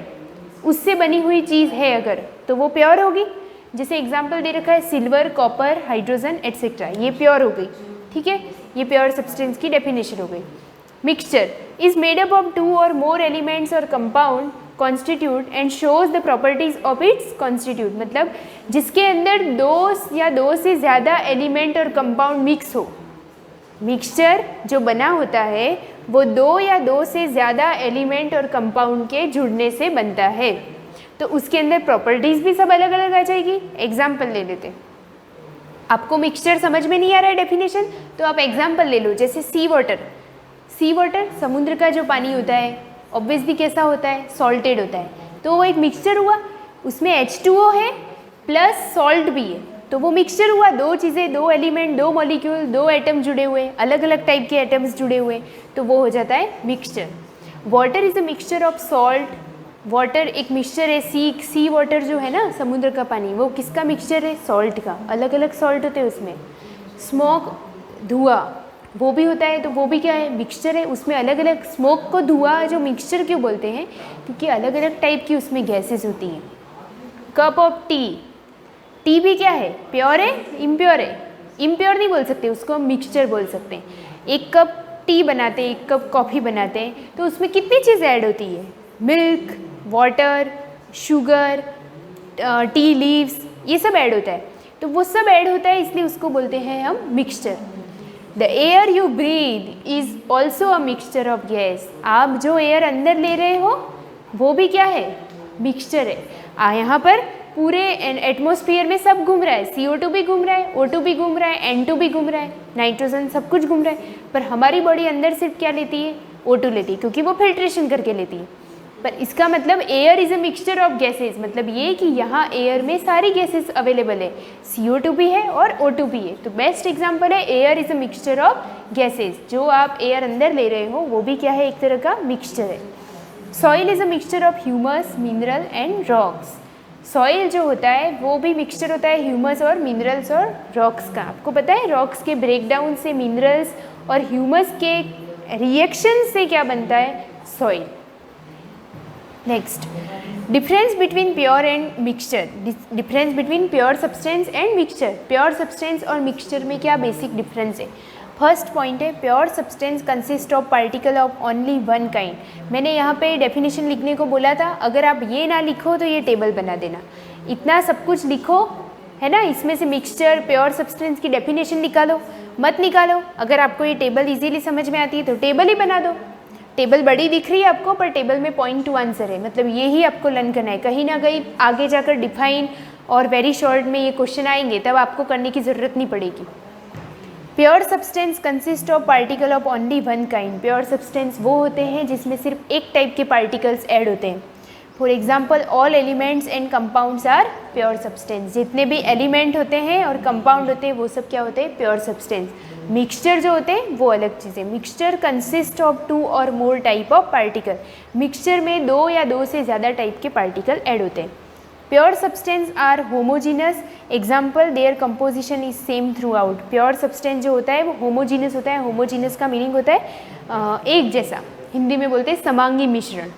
उससे बनी हुई चीज़ है अगर, तो वो प्योर होगी। जैसे एग्जाम्पल दे रखा है सिल्वर, कॉपर, हाइड्रोजन एट्सेट्रा, ये प्योर हो गई। ठीक है, ये प्योर सब्सटेंस की डेफिनेशन हो गई। Mixture is made up of two और मोर एलिमेंट्स और compound constitute and shows the properties of its constitute. मतलब जिसके अंदर दो से ज़्यादा एलिमेंट और कंपाउंड मिक्स हो। मिक्सचर जो बना होता है वो दो से ज़्यादा एलिमेंट और कंपाउंड के जुड़ने से बनता है, तो उसके अंदर प्रॉपर्टीज़ भी सब अलग अलग आ जाएगी। एग्जाम्पल ले लेते हैं। आपको मिक्सचर समझ में नहीं आ रहा है डेफिनेशन, तो आप एग्जाम्पल ले लो। जैसे सी वाटर, सी वाटर समुद्र का जो पानी होता है ऑब्वियसली कैसा होता है, सॉल्टेड होता है, तो वो एक मिक्सचर हुआ। उसमें H2O है प्लस सॉल्ट भी है, तो वो मिक्सचर हुआ। दो चीज़ें, दो एलिमेंट, दो मॉलिक्यूल, दो एटम जुड़े हुए, अलग अलग टाइप के एटम्स जुड़े हुए, तो वो हो जाता है mixture. Water is a mixture of salt. Water एक मिक्सचर है। सी वाटर जो है ना, समुद्र का पानी, वो किसका मिक्सचर है, सॉल्ट का। अलग अलग सॉल्ट होते हैं उसमें। स्मोक, धुआं, वो भी होता है, तो वो भी क्या है, मिक्सचर है। उसमें अलग अलग, स्मोक को धुआं जो मिक्सचर क्यों बोलते हैं, क्योंकि अलग अलग टाइप की उसमें गैसेस होती हैं। कप ऑफ टी, टी भी क्या है, प्योर है, इम्प्योर है। इम्प्योर नहीं बोल सकते, उसको हम मिक्सचर बोल सकते हैं। एक कप टी बनाते हैं, एक कप कॉफ़ी बनाते हैं, तो उसमें कितनी चीज़ ऐड होती है, milk, water, sugar, tea leaves, ये सब ऐड होता है। तो वो सब ऐड होता है, इसलिए उसको बोलते हैं हम mixture. The air you breathe is also a mixture of gas. आप जो एयर अंदर ले रहे हो वो भी क्या है, मिक्सचर है। यहाँ पर पूरे एटमॉस्फेयर में सब घूम रहा है, CO2 भी घूम रहा है, O2 भी घूम रहा है, N2 भी घूम रहा है, नाइट्रोजन, सब कुछ घूम रहा है, पर हमारी बॉडी अंदर सिर्फ क्या लेती है, O2 लेती है, क्योंकि वो फिल्ट्रेशन करके लेती है। पर इसका मतलब air is a mixture of gases, मतलब ये कि यहाँ एयर में सारी गैसेस अवेलेबल है, CO2 भी है और O2 भी है। तो बेस्ट एग्जांपल है air is a mixture of gases. जो आप एयर अंदर ले रहे हो वो भी क्या है, एक तरह का मिक्सचर है। Soil is a mixture of humus, mineral and rocks. Soil जो होता है वो भी मिक्सचर होता है ह्यूमस और मिनरल्स और रॉक्स का। आपको पता है रॉक्स के ब्रेकडाउन से मिनरल्स और ह्यूमस के रिएक्शन से क्या बनता है, soil. Next, difference between pure and mixture. Difference between pure substance and mixture. Pure substance और मिक्सचर में क्या बेसिक डिफरेंस है। फर्स्ट पॉइंट है, pure substance consist of particle of only one kind. मैंने यहाँ पे डेफिनेशन लिखने को बोला था, अगर आप ये ना लिखो तो ये टेबल बना देना। इतना सब कुछ लिखो है ना, इसमें से मिक्सचर, प्योर सब्सटेंस की डेफिनेशन निकालो, मत निकालो। अगर आपको ये टेबल इजीली समझ में आती है तो टेबल ही बना दो। टेबल बड़ी दिख रही है आपको, पर टेबल में पॉइंट टू आंसर है, मतलब ये ही आपको लर्न करना है। कहीं ना कहीं आगे जाकर डिफाइन और वेरी शॉर्ट में ये क्वेश्चन आएंगे, तब आपको करने की ज़रूरत नहीं पड़ेगी। Pure substance consist of particle of only one kind. Pure substance वो होते हैं जिसमें सिर्फ एक टाइप के पार्टिकल्स ऐड होते हैं। For example, all elements and compounds are pure substance. जितने भी एलिमेंट होते हैं और कंपाउंड होते हैं वो सब क्या होते हैं, प्योर सब्सटेंस। मिक्सचर जो होते हैं वो अलग चीज़ है। मिक्सचर कंसिस्ट ऑफ टू और मोर टाइप ऑफ पार्टिकल। मिक्सचर में दो या दो से ज़्यादा टाइप के पार्टिकल ऐड होते हैं। Pure substance are homogeneous, example their composition is same throughout. Pure substance जो होता है वो होमोजीनस होता है। होमोजीनस का मीनिंग होता है एक जैसा, हिंदी में बोलते हैं समांगी मिश्रण।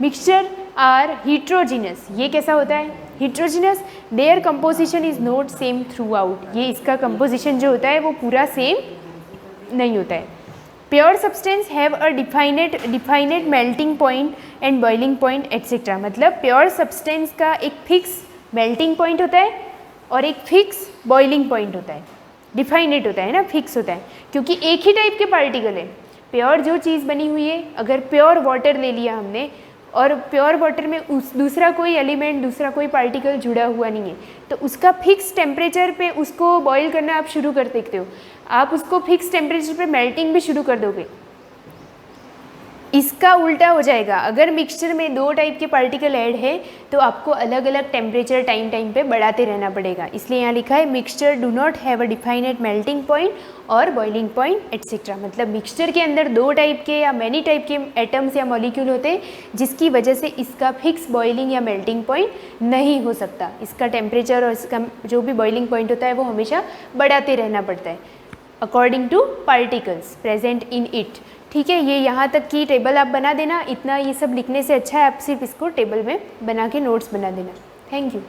मिक्सचर आर हीट्रोजीनस, ये कैसा होता है? Heterogeneous, their composition is not same throughout, ये इसका कंपोजिशन जो होता है वो पूरा सेम नहीं होता है। Pure substance have a defined melting point and boiling point etcetera, मतलब प्योर सब्सटेंस का एक फिक्स मेल्टिंग पॉइंट होता है और एक फिक्स बॉइलिंग पॉइंट होता है। डिफाइनेड होता है ना, फिक्स होता है, क्योंकि एक ही टाइप के पार्टिकल है। प्योर जो चीज़ बनी हुई है, अगर प्योर वाटर ले लिया हमने और प्योर वाटर में दूसरा कोई एलिमेंट, दूसरा कोई पार्टिकल जुड़ा हुआ नहीं है, तो उसका फिक्स टेम्परेचर पे उसको बॉईल करना आप शुरू कर सकते हो। आप उसको फिक्स टेम्परेचर पे मेल्टिंग भी शुरू कर दोगे। इसका उल्टा हो जाएगा, अगर मिक्सचर में दो टाइप के पार्टिकल ऐड है तो आपको अलग अलग टेम्परेचर टाइम पे बढ़ाते रहना पड़ेगा। इसलिए यहाँ लिखा है mixture do not have a defined melting point और बॉइलिंग पॉइंट एट्सेट्रा, मतलब मिक्सचर के अंदर दो टाइप के या मैनी टाइप के एटम्स या मॉलिक्यूल होते हैं, जिसकी वजह से इसका फिक्स बॉइलिंग या मेल्टिंग पॉइंट नहीं हो सकता। इसका टेम्परेचर और इसका जो भी बॉइलिंग पॉइंट होता है वो हमेशा बढ़ाते रहना पड़ता है according two particles present in it. ठीक है, ये यहाँ तक की टेबल आप बना देना। इतना ये सब लिखने से अच्छा है आप सिर्फ इसको टेबल में बना के नोट्स बना देना। Thank you.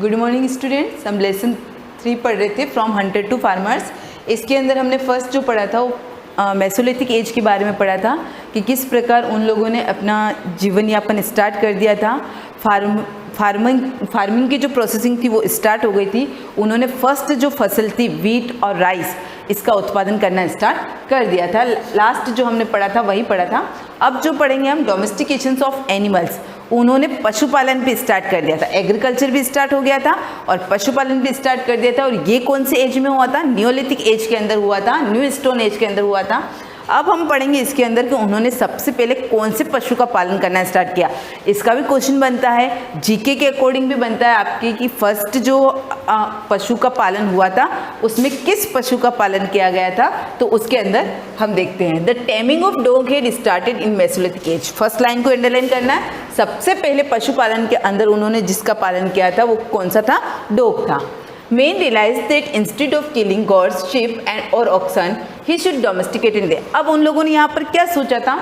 Good morning students, हम लेसन 3 पढ़ रहे थे फ्रॉम हंटर टू फार्मर्स। इसके अंदर हमने फर्स्ट जो पढ़ा था वो मेसोलिथिक एज के बारे में पढ़ा था कि किस प्रकार उन लोगों ने अपना जीवन यापन स्टार्ट कर दिया था। फार्मिंग की जो प्रोसेसिंग थी वो स्टार्ट हो गई थी। उन्होंने फर्स्ट जो फसल थी वीट और राइस, इसका उत्पादन करना स्टार्ट कर दिया था। लास्ट जो हमने पढ़ा था वही पढ़ा था। अब जो पढ़ेंगे हम डोमेस्टिकेशंस ऑफ एनिमल्स, उन्होंने पशुपालन भी स्टार्ट कर दिया था। एग्रीकल्चर भी स्टार्ट हो गया था और पशुपालन भी स्टार्ट कर दिया था। और ये कौन से एज में हुआ था? नियोलिथिक एज के अंदर हुआ था, न्यू स्टोन एज के अंदर हुआ था। अब हम पढ़ेंगे इसके अंदर कि उन्होंने सबसे पहले कौन से पशु का पालन करना स्टार्ट किया। इसका भी क्वेश्चन बनता है, जीके के अकॉर्डिंग भी बनता है आपके कि फर्स्ट जो पशु का पालन हुआ था उसमें किस पशु का पालन किया गया था। तो उसके अंदर हम देखते हैं the taming of dog had started in Mesolithic as. First line को अंडरलाइन करना है। सबसे पहले पशुपालन के अंदर उन्होंने जिसका पालन किया था वो कौन सा था? डॉग था। Men realized that instead of killing goats, sheep and or oxen, he should domesticate them. अब उन लोगों ने यहाँ पर क्या सोचा था?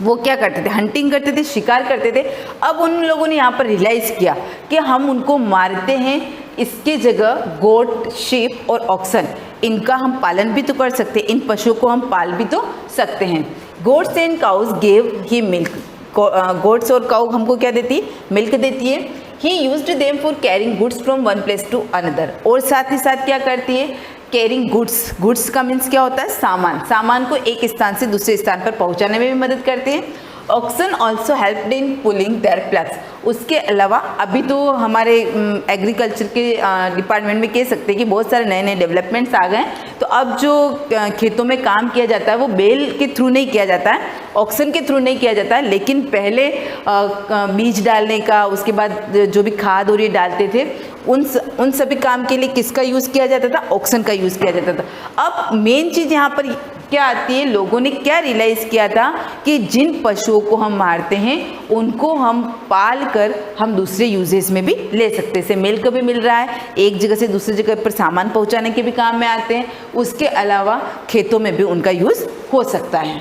वो क्या करते थे? हंटिंग करते थे, शिकार करते थे। अब उन लोगों ने यहाँ पर रियलाइज़ किया कि हम उनको मारते हैं, इसके जगह गोट, शीप और ऑक्सन, इनका हम पालन भी तो कर सकते हैं, इन पशुओं को हम पाल भी तो सकते हैं। Goats and cows gave he milk. Goats और काउ हमको क्या देती? मिल्क देती है। He used them for carrying goods from one place to another. और साथ ही साथ क्या करती है? Carrying goods. गुड्स का मीन्स क्या होता है? सामान। सामान को एक स्थान से दूसरे स्थान पर पहुंचाने में भी मदद करते हैं। Oxen also helped in pulling their ploughs. उसके अलावा अभी तो हमारे एग्रीकल्चर के डिपार्टमेंट में कह सकते हैं कि बहुत सारे नए नए डेवलपमेंट्स आ गए। तो अब जो खेतों में काम किया जाता है वो बैल के थ्रू नहीं किया जाता है, ऑक्सन के थ्रू नहीं किया जाता है। लेकिन पहले बीज डालने का, उसके बाद जो भी खाद और ये डालते थे, उन सभी काम के लिए किसका यूज़ किया जाता था? ऑक्सन का यूज़ किया जाता था। अब मेन चीज़ यहाँ पर क्या आती है? लोगों ने क्या रियलाइज़ किया था कि जिन पशुओं को हम मारते हैं उनको हम पाल कर हम दूसरे यूजेस में भी ले सकते हैं। जैसे मिल्क भी मिल रहा है, एक जगह से दूसरी जगह पर सामान पहुंचाने के भी काम में आते हैं। उसके अलावा खेतों में भी उनका यूज़ हो सकता है।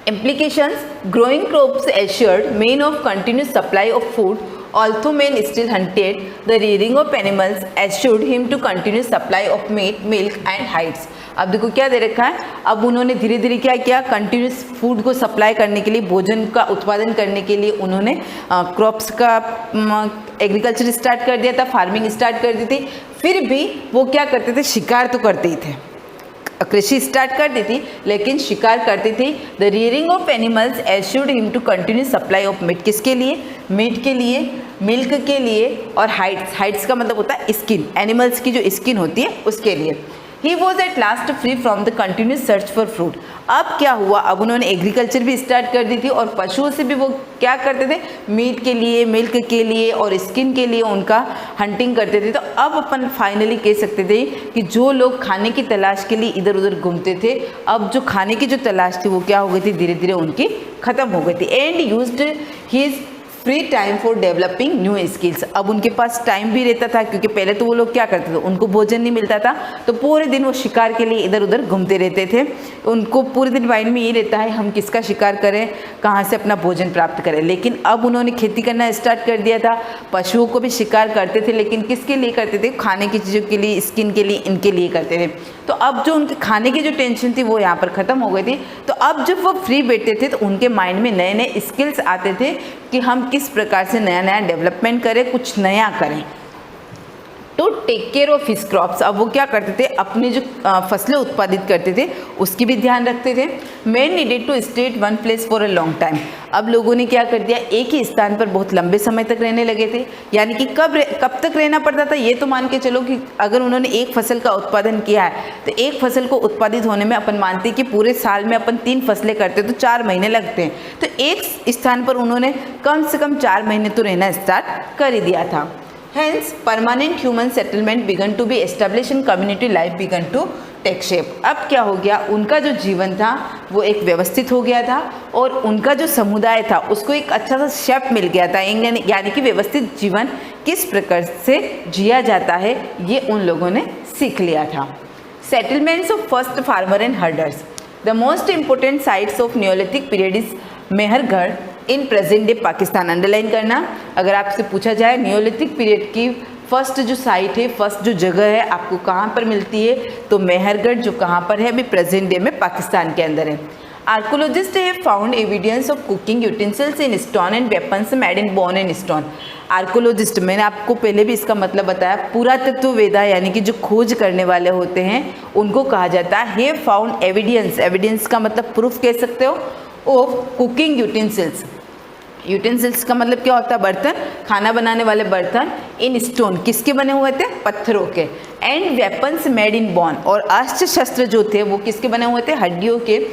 Implications: growing crops assured men of continuous supply of food. Although men still hunted, the rearing of animals assured him to continuous supply of meat, milk and hides. अब देखो क्या दे रखा है। अब उन्होंने धीरे धीरे क्या किया? कंटिन्यूस फूड को सप्लाई करने के लिए, भोजन का उत्पादन करने के लिए उन्होंने क्रॉप्स का एग्रीकल्चर स्टार्ट कर दिया था, फार्मिंग स्टार्ट कर दी थी। फिर भी वो क्या करते थे? शिकार तो करते ही थे। कृषि स्टार्ट कर दी थी लेकिन शिकार करती थी। The rearing of animals assured him to continue supply of meat. किसके लिए? मीट के लिए, मिल्क के लिए और हाइड्स। हाइड्स का मतलब होता है स्किन, एनिमल्स की जो स्किन होती है उसके लिए। He was at last free from the continuous search for fruit. अब क्या हुआ, अब उन्होंने एग्रीकल्चर भी स्टार्ट कर दी थी और पशुओं से भी वो क्या करते थे, मीट के लिए, मिल्क के लिए और स्किन के लिए उनका हंटिंग करते थे। तो अब अपन फाइनली कह सकते थे कि जो लोग खाने की तलाश के लिए इधर उधर घूमते थे, अब जो खाने की जो तलाश थी वो क्या हो गई थी, धीरे धीरे उनकी ख़त्म हो गई थी। And used his free time for developing new skills. अब उनके पास टाइम भी रहता था, क्योंकि पहले तो वो लोग क्या करते थे, उनको भोजन नहीं मिलता था तो पूरे दिन वो शिकार के लिए इधर उधर घूमते रहते थे। उनको पूरे दिन माइंड में ये रहता है हम किसका शिकार करें, कहाँ से अपना भोजन प्राप्त करें। लेकिन अब उन्होंने खेती करना स्टार्ट कर दिया था। पशुओं को भी शिकार करते थे, लेकिन किसके लिए करते थे, खाने की चीज़ों के लिए, स्किन के लिए, इनके लिए करते थे। तो अब जो उनके खाने की जो टेंशन थी वो यहाँ पर ख़त्म हो गई थी। तो अब जब वो फ्री बैठते थे तो उनके माइंड में नए नए स्किल्स आते थे कि हम किस प्रकार से नया नया डेवलपमेंट करें, कुछ नया करें। To take care of his crops, अब वो क्या करते थे, अपने जो फसलें उत्पादित करते थे उसकी भी ध्यान रखते थे। Man needed to stay at one place for a long time. अब लोगों ने क्या कर दिया, एक ही स्थान पर बहुत लंबे समय तक रहने लगे थे। यानी कि कब तक रहना पड़ता था, ये तो मान के चलो कि अगर उन्होंने एक फसल का उत्पादन किया है तो एक फसल को उत्पादित होने में अपन मानते हैं कि पूरे साल में अपन 3 फसलें करते तो 4 महीने लगते हैं। तो एक स्थान पर उन्होंने कम से कम 4 महीने तो रहना स्टार्ट कर ही दिया था। Hence, permanent human settlement began to be established and community life began to take shape. अब क्या हो गया, उनका जो जीवन था वो एक व्यवस्थित हो गया था और उनका जो समुदाय था उसको एक अच्छा सा शेप मिल गया था। यानी कि व्यवस्थित जीवन किस प्रकार से जिया जाता है ये उन लोगों ने सीख लिया था। Settlements of first farmer and herders. The most important sites of Neolithic period is Mehrgarh in present day Pakistan. Underline करना, अगर आपसे पूछा जाए नियोलिथिक पीरियड की फर्स्ट जो साइट है, फर्स्ट जो जगह है आपको कहाँ पर मिलती है, तो मेहरगढ़ जो कहाँ पर है अभी प्रेजेंट डे में पाकिस्तान के अंदर है। Archaeologist have found evidence of cooking utensils in stone and weapons made in bone and stone. Archaeologist, मैंने आपको पहले भी इसका मतलब बताया, पुरातत्ववेदा यानी कि जो खोज करने वाले होते हैं उनको कहा जाता है हैव फाउंड एविडेंस। एविडेंस का मतलब प्रूफ कह सकते हो, ऑफ कुकिंग यूटेंसिल्स। यूटेंसिल्स का मतलब क्या होता है, बर्तन, खाना बनाने वाले बर्तन, इन स्टोन, किसके बने हुए थे, पत्थरों के। एंड वेपन्स मेड इन बॉन, और अस्त्र शस्त्र जो थे वो किसके बने हुए थे, हड्डियों के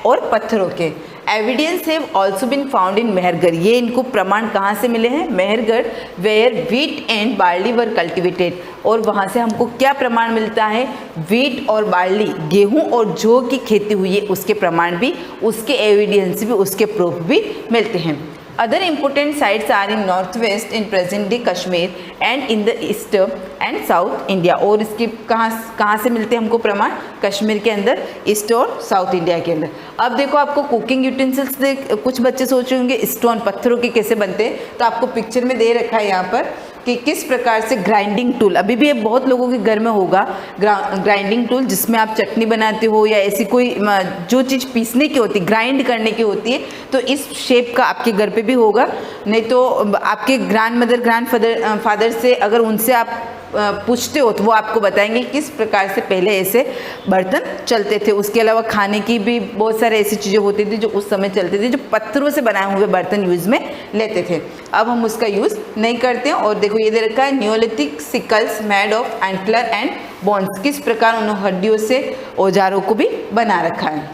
और पत्थरों के। Evidence have also been found in Mehrgarh, ये इनको प्रमाण कहाँ से मिले हैं, Mehrgarh, where wheat and barley were cultivated, और वहाँ से हमको क्या प्रमाण मिलता है, व्हीट और बार्ली, गेहूँ और जौ की खेती हुई है उसके प्रमाण भी, उसके एविडेंस भी, उसके प्रूफ भी मिलते हैं। Other important sites are in northwest in present day Kashmir and in the east and south India। और इसके कहाँ से मिलते हैं हमको प्रमाण, कश्मीर के अंदर, ईस्ट और साउथ इंडिया के अंदर। अब देखो आपको कुकिंग यूटेंसिल्स से कुछ बच्चे सोच रहे होंगे स्टोन, पत्थरों के कैसे बनते हैं, तो आपको पिक्चर में दे रखा है यहाँ पर कि किस प्रकार से ग्राइंडिंग टूल, अभी भी बहुत लोगों के घर में होगा ग्राइंडिंग टूल, जिसमें आप चटनी बनाते हो या ऐसी कोई जो चीज़ पीसने की होती है, ग्राइंड करने की होती है, तो इस शेप का आपके घर पे भी होगा। नहीं तो आपके ग्रैंडफादर से अगर उनसे आप पूछते हो तो वो आपको बताएंगे किस प्रकार से पहले ऐसे बर्तन चलते थे। उसके अलावा खाने की भी बहुत सारे ऐसी चीज़ें होती थी जो उस समय चलती थी, जो पत्थरों से बनाए हुए बर्तन यूज़ में लेते थे। अब हम उसका यूज़ नहीं करते हैं। और देखो ये दे रखा है Neolithic sicles made of antler and bones, किस प्रकार उन्होंने हड्डियों से औजारों को भी बना रखा है।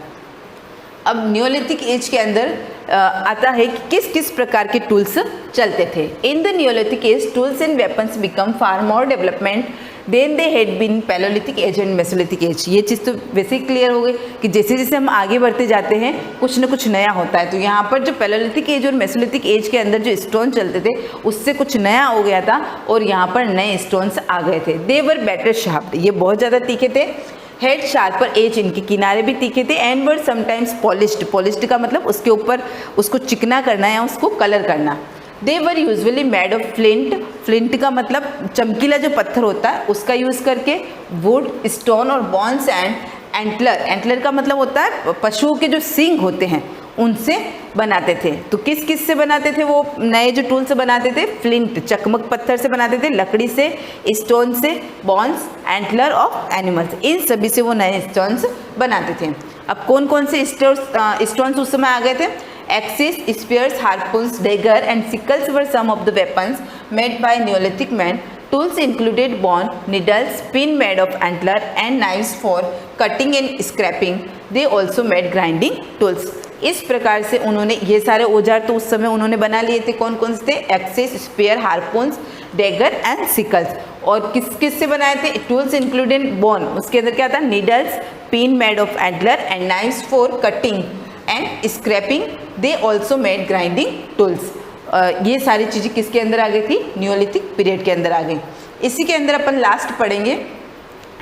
अब नियोलिथिक एज के अंदर आता है कि किस किस प्रकार के टूल्स चलते थे। In the neolithic age tools and weapons become far more development than they had been paleolithic age and mesolithic age. ये चीज़ तो वैसे ही क्लियर हो गई कि जैसे जैसे हम आगे बढ़ते जाते हैं कुछ न कुछ नया होता है। तो यहाँ पर जो पैलोलिथिक एज और मेसोलिथिक एज के अंदर जो स्टोन चलते थे उससे कुछ नया हो गया था और यहाँ पर नए स्टोन्स आ गए थे। दे वर बेटर शार्प्ड, ये बहुत ज़्यादा तीखे थे। हेड शार्पर एज, इनके किनारे भी तीखे थे। And were sometimes polished, polished का मतलब उसके ऊपर उसको चिकना करना या उसको कलर करना। They were usually made of flint, flint का मतलब चमकीला जो पत्थर होता है उसका यूज़ करके। वुड, स्टोन और बॉन्स एंड एंटलर, एंटलर का मतलब होता है पशुओं के जो सींग होते हैं उनसे बनाते थे। तो किस किस से बनाते थे वो नए जो टूल से बनाते थे, फ्लिंट चकमक पत्थर से बनाते थे, लकड़ी से, स्टोन से, बॉन्स, एंटलर ऑफ एनिमल्स, इन सभी से वो नए स्टोन्स बनाते थे। अब कौन कौन से स्टोन्स उस समय आ गए थे, axes, spears, harpoons, dagger and sickles were some of the weapons made by neolithic man Tools included bone, needles, pin made of antler and knives for cutting and scraping. They also made grinding tools. इस प्रकार से उन्होंने ये सारे औजार तो उस समय उन्होंने बना लिए थे। कौन कौन से थे? Axes, spear, harpoons, dagger and sickles. और किस किस से बनाए थे? टूल्स इंक्लूडेड बोन, उसके अंदर क्या था? Needles, pin made of antler and knives for cutting and scraping. They also made grinding tools. ये सारी चीज़ें किसके अंदर आ गई थी? नियोलिथिक पीरियड के अंदर आ गई। इसी के अंदर अपन लास्ट पढ़ेंगे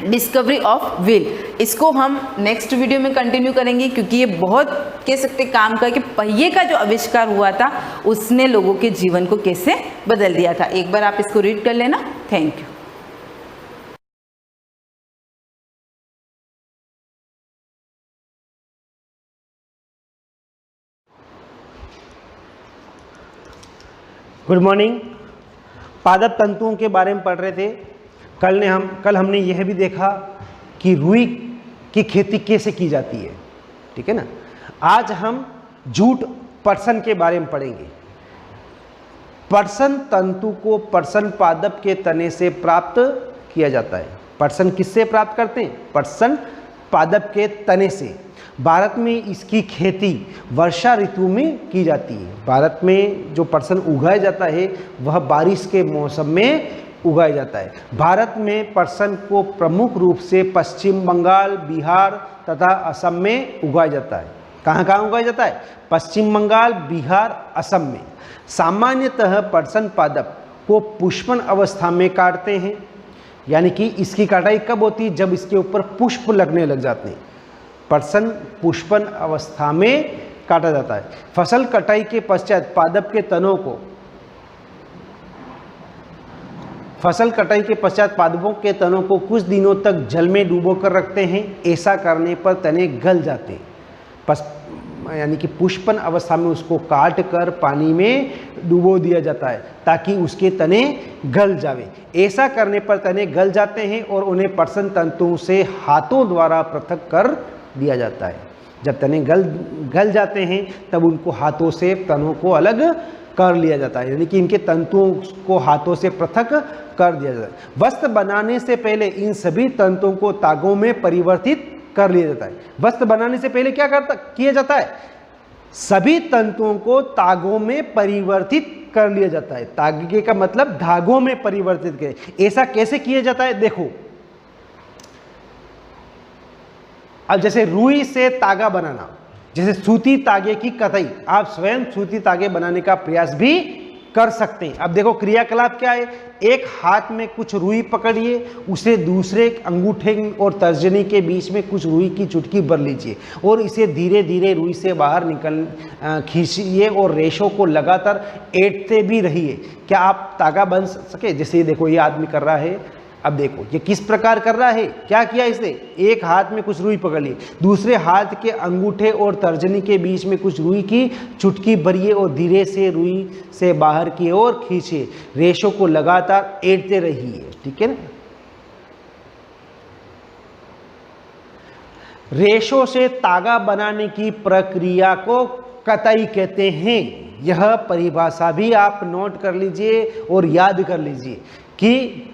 डिस्कवरी ऑफ व्हील। इसको हम नेक्स्ट वीडियो में कंटिन्यू करेंगे, क्योंकि ये बहुत कह सकते काम का कि पहिए का जो आविष्कार हुआ था उसने लोगों के जीवन को कैसे बदल दिया था। एक बार आप इसको रीड कर लेना। Thank you. Good morning. पादप तंतुओं के बारे में पढ़ रहे थे। कल हमने यह भी देखा कि रुई की खेती कैसे की जाती है, ठीक है ना। आज हम जूट पर्सन के बारे में पढ़ेंगे। पर्सन तंतु को पर्सन पादप के तने से प्राप्त किया जाता है। पर्सन किससे प्राप्त करते हैं? पर्सन पादप के तने से। भारत में इसकी खेती वर्षा ऋतु में की जाती है। भारत में जो पर्सन उगाया जाता है वह बारिश के मौसम में उगाया जाता है। भारत में पर्सन को प्रमुख रूप से पश्चिम बंगाल, बिहार तथा असम में उगाया जाता है। कहाँ कहाँ उगाया जाता है? पश्चिम बंगाल, बिहार, असम में। सामान्यतः पर्सन पादप को पुष्पन अवस्था में काटते हैं, यानी कि इसकी कटाई कब होती है? जब इसके ऊपर पुष्प लगने लग जाते हैं। पर्सन पुष्पन अवस्था में काटा जाता है। फसल कटाई के पश्चात पादप के तनों को पादपों के तनों को कुछ दिनों तक जल में डुबो कर रखते हैं। ऐसा करने पर तने गल जाते हैं। यानी कि पुष्पन अवस्था में उसको काट कर पानी में डुबो दिया जाता है ताकि उसके तने गल जावे। ऐसा करने पर तने गल जाते हैं और उन्हें पर्सन तंतुओं से हाथों द्वारा पृथक कर दिया जाता है। जब तने गल जाते हैं तब उनको हाथों से तनों को अलग कर लिया जाता है, यानी कि इनके तंतुओं को हाथों से पृथक कर दिया जाता है। वस्त्र बनाने से पहले इन सभी तंतुओं को तागों में परिवर्तित कर लिया जाता है। वस्त्र बनाने से पहले क्या किया जाता है? सभी तंतुओं को तागों में परिवर्तित कर लिया जाता है। तागे का मतलब धागों में परिवर्तित करें। ऐसा कैसे किया जाता है? देखो, अब जैसे रुई से तागा बनाना, जैसे सूती तागे की कताई, आप स्वयं सूती तागे बनाने का प्रयास भी कर सकते हैं। अब देखो क्रियाकलाप क्या है? एक हाथ में कुछ रुई पकड़िए, उसे दूसरे अंगूठे और तर्जनी के बीच में कुछ रुई की चुटकी भर लीजिए और इसे धीरे धीरे रुई से बाहर खींचिए और रेशों को लगातार ऐंठते भी रहिए। क्या आप तागा बन सके? जैसे देखो ये आदमी कर रहा है। अब देखो ये किस प्रकार कर रहा है। क्या किया इसने? एक हाथ में कुछ रुई पकड़ ली, दूसरे हाथ के अंगूठे और तर्जनी के बीच में कुछ रुई की चुटकी भरिए और धीरे से रुई से बाहर की ओर खींचिए। रेशों को लगातार ऐंठते रहिए, ठीक है ना। रेशों से तागा बनाने की प्रक्रिया को कताई कहते हैं। यह परिभाषा भी आप नोट कर लीजिए और याद कर लीजिए कि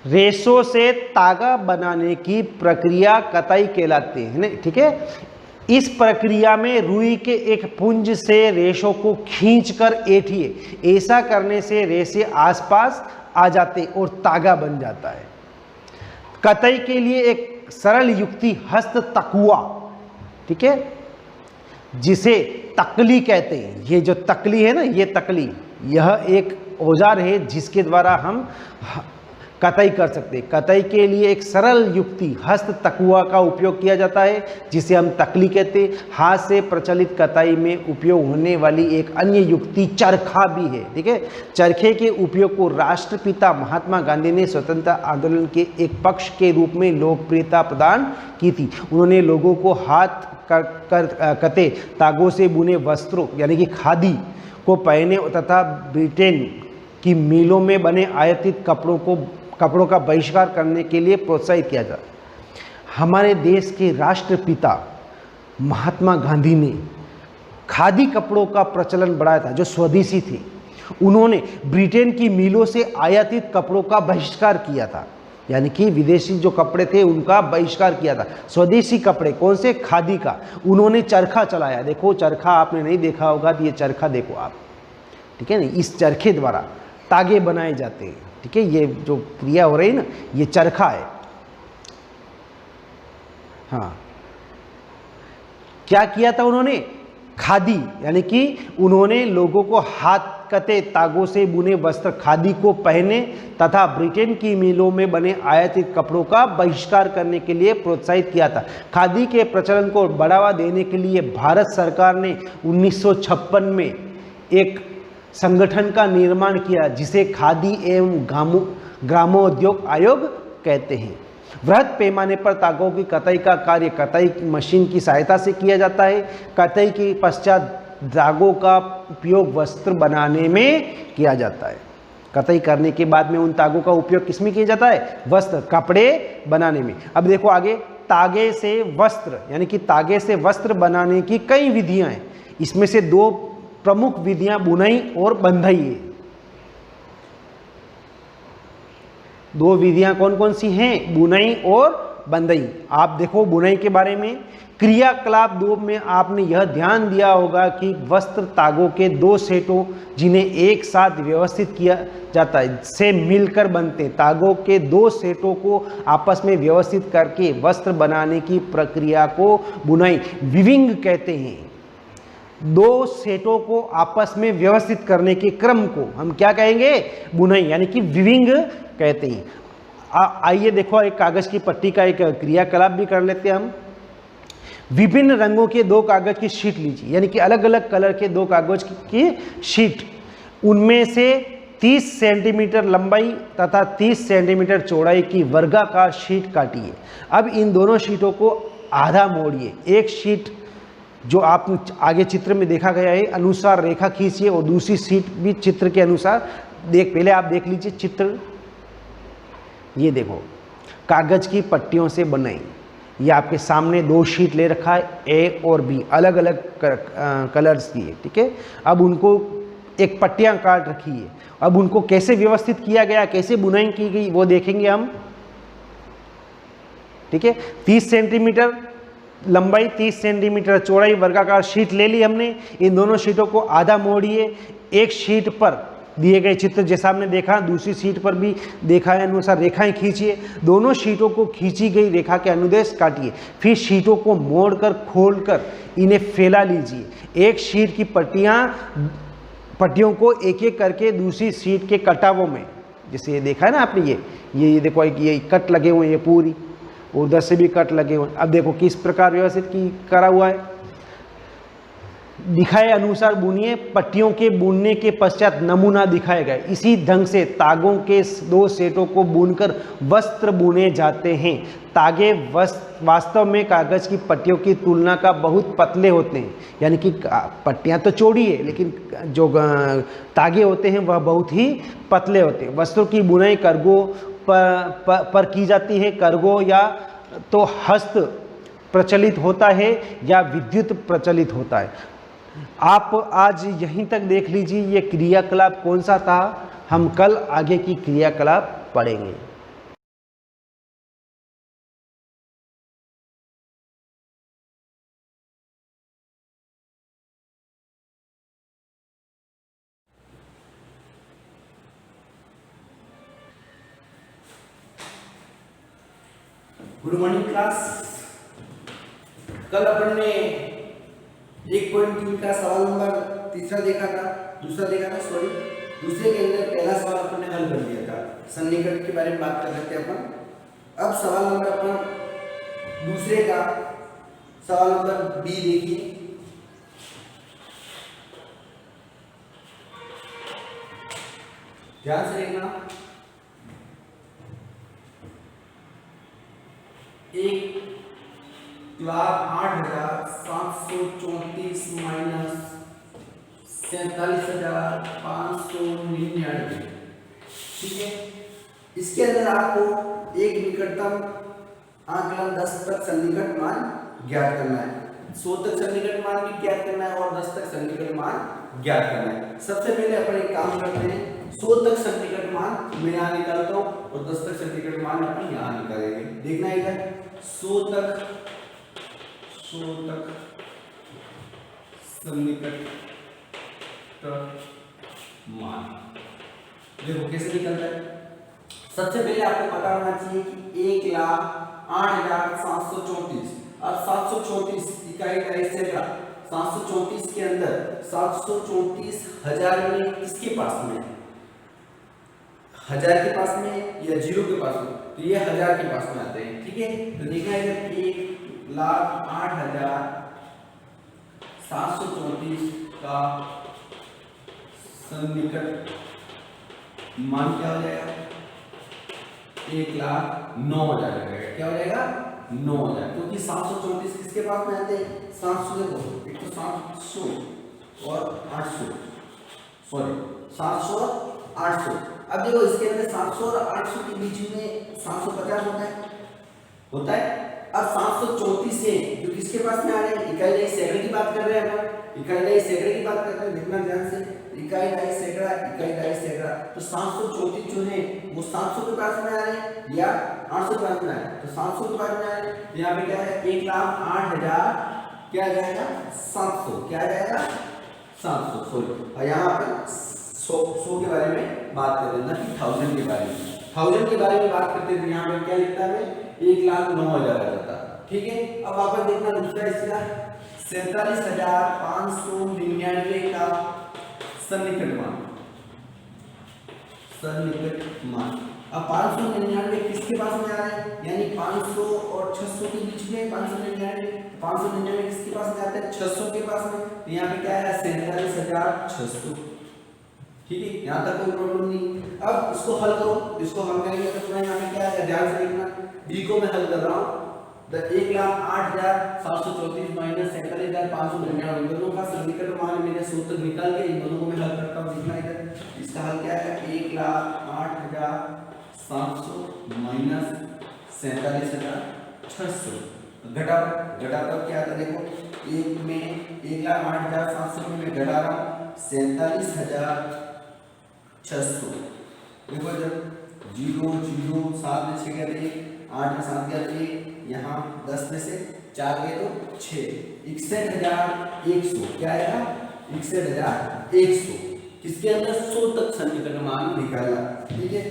रेशों से तागा बनाने की प्रक्रिया कताई कहलाती है, ठीक है। इस प्रक्रिया में रुई के एक पुंज से रेशों को खींचकर ऐंठिए। ऐसा करने से रेशे आसपास आ जाते और तागा बन जाता है। कताई के लिए एक सरल युक्ति हस्त तकुआ, ठीक है, जिसे तकली कहते हैं। ये जो तकली है ना, ये तकली, यह एक औजार है जिसके द्वारा हम कताई कर सकते हैं। कताई के लिए एक सरल युक्ति हस्त तकुआ का उपयोग किया जाता है, जिसे हम तकली कहते हैं। हाथ से प्रचलित कताई में उपयोग होने वाली एक अन्य युक्ति चरखा भी है, ठीक है। चरखे के उपयोग को राष्ट्रपिता महात्मा गांधी ने स्वतंत्रता आंदोलन के एक पक्ष के रूप में लोकप्रियता प्रदान की थी। उन्होंने लोगों को हाथ कते तागों से बुने वस्त्रों यानी कि खादी को पहने तथा ब्रिटेन की मिलों में बने आयातित कपड़ों का बहिष्कार करने के लिए प्रोत्साहित किया जाता। हमारे देश के राष्ट्रपिता महात्मा गांधी ने खादी कपड़ों का प्रचलन बढ़ाया था, जो स्वदेशी थे। उन्होंने ब्रिटेन की मिलों से आयातित कपड़ों का बहिष्कार किया था, यानी कि विदेशी जो कपड़े थे उनका बहिष्कार किया था। स्वदेशी कपड़े कौन से? खादी का। उन्होंने चरखा चलाया। देखो चरखा आपने नहीं देखा होगा तो ये चरखा देखो आप, ठीक है ना, इस चरखे द्वारा तागे बनाए जाते हैं, ठीक है। ये जो क्रिया हो रही है ना, ये चरखा है। हाँ, क्या किया था उन्होंने? खादी, यानी कि उन्होंने लोगों को हाथ कते तागों से बुने वस्त्र खादी को पहने तथा ब्रिटेन की मिलों में बने आयातित कपड़ों का बहिष्कार करने के लिए प्रोत्साहित किया था। खादी के प्रचलन को बढ़ावा देने के लिए भारत सरकार ने 1956 में एक संगठन का निर्माण किया जिसे खादी एवं ग्रामोद्योग आयोग कहते हैं। वृहद पैमाने पर तागों की कताई का कार्य कताई मशीन की सहायता से किया जाता है। कताई के पश्चात धागों का उपयोग वस्त्र बनाने में किया जाता है। कताई करने के बाद में उन तागों का उपयोग किस में किया जाता है? वस्त्र, कपड़े बनाने में। अब देखो आगे, तागे से वस्त्र, यानी कि तागे से वस्त्र बनाने की कई विधियां हैं। इसमें से दो प्रमुख विधियां बुनाई और बंधाई है। दो विधियां कौन कौन सी हैं? बुनाई और बंधाई। आप देखो बुनाई के बारे में, क्रियाकलाप 2 में आपने यह ध्यान दिया होगा कि वस्त्र तागों के 2 सेटों जिन्हें एक साथ व्यवस्थित किया जाता है से मिलकर बनते हैं। तागों के 2 सेटों को आपस में व्यवस्थित करके वस्त्र बनाने की प्रक्रिया को बुनाई, वीविंग कहते हैं। 2 सेटों को आपस में व्यवस्थित करने के क्रम को हम क्या कहेंगे? बुनाई, यानी कि वीविंग कहते हैं। आइए देखो, एक कागज की पट्टी का एक क्रियाकलाप भी कर लेते हैं हम। विभिन्न रंगों के 2 कागज की शीट लीजिए, यानी कि अलग अलग कलर के 2 कागज की शीट, उनमें से 30 सेंटीमीटर लंबाई तथा 30 सेंटीमीटर चौड़ाई की वर्गाकार शीट काटिए। अब इन दोनों शीटों को आधा मोड़िए। एक शीट जो आप आगे चित्र में देखा गया है अनुसार रेखा खींचिए और दूसरी शीट भी चित्र के अनुसार पहले आप देख लीजिए चित्र। ये देखो, कागज की पट्टियों से बनाई। ये आपके सामने 2 शीट ले रखा है, ए और बी, अलग अलग कलर्स की है, ठीक है। अब उनको एक पट्टियां काट रखी है। अब उनको कैसे व्यवस्थित किया गया, कैसे बुनाई की गई, वो देखेंगे हम, ठीक है। 30 सेंटीमीटर लंबाई, 30 सेंटीमीटर चौड़ाई वर्गाकार शीट ले ली हमने। इन दोनों शीटों को आधा मोड़िए। एक शीट पर दिए गए चित्र जैसा हमने देखा, दूसरी शीट पर भी देखा है अनुसार रेखाएं खींचिए। दोनों शीटों को खींची गई रेखा के अनुदेश काटिए। फिर शीटों को मोड़कर खोलकर इन्हें फैला लीजिए। एक शीट की पट्टियों को एक एक करके दूसरी शीट के कटावों में, जैसे ये देखा है ना आपने, ये देखो, ये कट लगे हुए हैं, ये पूरी, उधर से भी कट लगे हुए। अब देखो किस प्रकार व्यवस्थित करा हुआ है। दिखाए अनुसार बुनिए। पट्टियों के बुनने के पश्चात नमूना दिखाया गया। इसी ढंग से तागों के 2 सेटों को बुनकर वस्त्र बुने जाते हैं। तागे वास्तव में कागज की पट्टियों की तुलना का बहुत पतले होते हैं, यानी कि पट्टियां तो चौड़ी है लेकिन जो तागे होते हैं वह बहुत ही पतले होते हैं। वस्त्रों की बुनाई करघों पर की जाती है। करघों या तो हस्त प्रचलित होता है या विद्युत प्रचलित होता है। आप आज यहीं तक देख लीजिए ये क्रियाकलाप कौन सा था। हम कल आगे की क्रियाकलाप पढ़ेंगे। Good morning class. कल अपन ने 1.3 का सवाल नंबर तीसरा देखा था, दूसरे के अंदर पहला सवाल अपन ने हल कर दिया था। सन्निकट के बारे में बात कर रहे थे अपन। अब सवाल नंबर अपन दूसरे का सवाल नंबर बी देखिए। ध्यान से देखना। 1,08,734 माइनस 47,599, ठीक है। इसके अंदर आपको एक निकटतम आकलन 10 तक सन्निकट मान ज्ञात करना है, 100 तक सन्निकट मान भी ज्ञात करना है और 10 तक सन्निकट मान ज्ञात करना है। सबसे पहले अपन एक काम करते हैं, 100 तक सन्निकट मान मैं यहाँ निकालता हूँ और 10 तक सन्निकट मान अपन यहाँ निकालेंगे। देखना है इधर 100 तक सन्निकट मान देखो कैसे निकलता है। सबसे पहले आपको पता होना चाहिए कि 1,08,734 और 734 इकाई का सैकड़ा, 734 के अंदर 734,000 में किसके पास में है, 1000 के पास में या 0 के पास में, तो ये 1000 के पास में आते हैं। ठीक है, तो देखना है 1,08,734 का सन्निकट मान क्या हो जाएगा, 1,09,000 लगेगा। क्या हो जाएगा, 9,000, क्योंकि 734 किसके पास में आते हैं, 700 देखो, एक तो 700 और 800, सॉरी 700 और 800। अब देखो इसके अंदर 700 और 800 के बीच में 750 होता है। अब 734 से जो किसके पास में आ रहे हैं, इकाई ढाई सैकड़े की बात कर रहे हैं अपन, इकाई ढाई सैकड़े की बात कर रहे हैं, देखना ध्यान से, इकाई ढाई सैकड़ा, इकाई ढाई सैकड़ा, तो 734 जो है वो 700 के पास में आ रहे हैं या 800 के पास में आ रहे हैं, तो 700 के पास में आ रहे हैं। यहाँ पे क्या है, 1,08,000 क्या आ जाएगा, 700, क्या आ जाएगा 700, सॉरी, और यहाँ पे 100 के बारे में बात कर रहे हैं ना कि 1000 के बारे में, 1000 के बारे में बात करते थे। यहाँ पे क्या लिखता है, 1,09,000 आ जाता। ठीक है, अब वापस देखना दूसरा इसका 47,599 का सन्निकट मान। अब 599 किसके पास में आ रहा है, यानी 500 और 600 के बीच में 599 किसके पास में आता है, 600 के पास में, तो यहाँ पे क्या है 47,600। ठीक है, यहाँ तक कोई प्रॉब्लम नहीं। अब इसको हल करो, इसको हल करेंगे तो तुम्हें यहाँ पे क्या है, ध्यान से देखना, बी को मैं हल कर रहा हूँ, 1,08,734 माइनस 47,599, दोनों का सन्निकट मान मैंने सूत्र निकाल के इन दोनों को मैं हल करता हूँ। देखना इधर, इसका हल क्या है, 1,08,700 माइनस 47,600, घटाकर क्या आता है देखो, एक में 1,08,700 में मैं घटा रहा हूँ 47,600। देखो इधर 0 0 7 में 6 गए, 8 में 7 गए, यहाँ 10 में से 4 गए तो 6, 61,100 क्या आएगा, 61,100 किसके अंदर 100 तक सन्निकट मान निकाला। ठीक है,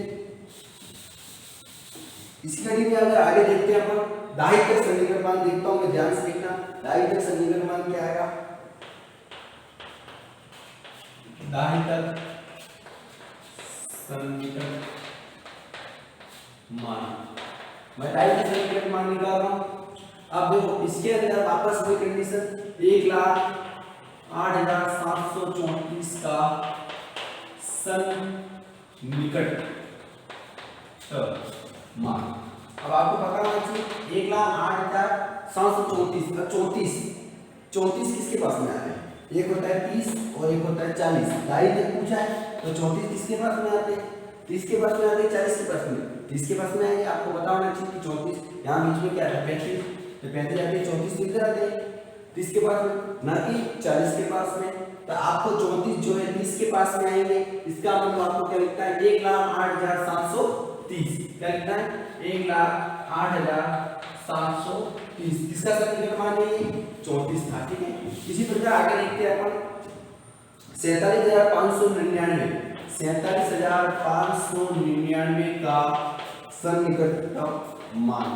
इसी कड़ी में अगर आगे देखते हैं अपन, दाई तक सन्निकट मान देखता हूँ मैं, ध्यान से देखना, दाई तक सन्निकट मान क्या आएगा, दाई तक सन्निकट मान, मैं दाई तक सन्निकट मान निकाल रहा हूँ। अब देखो इसके अंदर वापस वही कंडीशन, 1,08,734 का सन्निकट मान। अब आपको पता होना चाहिए 1,08,734, 34 किसके पास में आ रहे हैं, एक होता है 30 और एक होता है 40, दाई तक पूछा है तो 34 किसके पास में आते हैं, 30 के पास में आते हैं, 40 के पास में, 30 के पास में आएंगे। आपको पता होना चाहिए कि 34 यहाँ बीच में क्या है 35, तो 35 आते हैं, 34 इधर आते हैं 30 के पास में, ना कि 40 के पास में। तो आपको 34 जो है 30 के पास में आएंगे, इसका मतलब आपको क्या लिखता है, 1,08,730, क्या लिखता है 1,08,730, किसका सन्निकट मान है 34 था। ठीक है, इसी प्रकार आगे देखते हैं अपन 47,599 का सन्निकट मान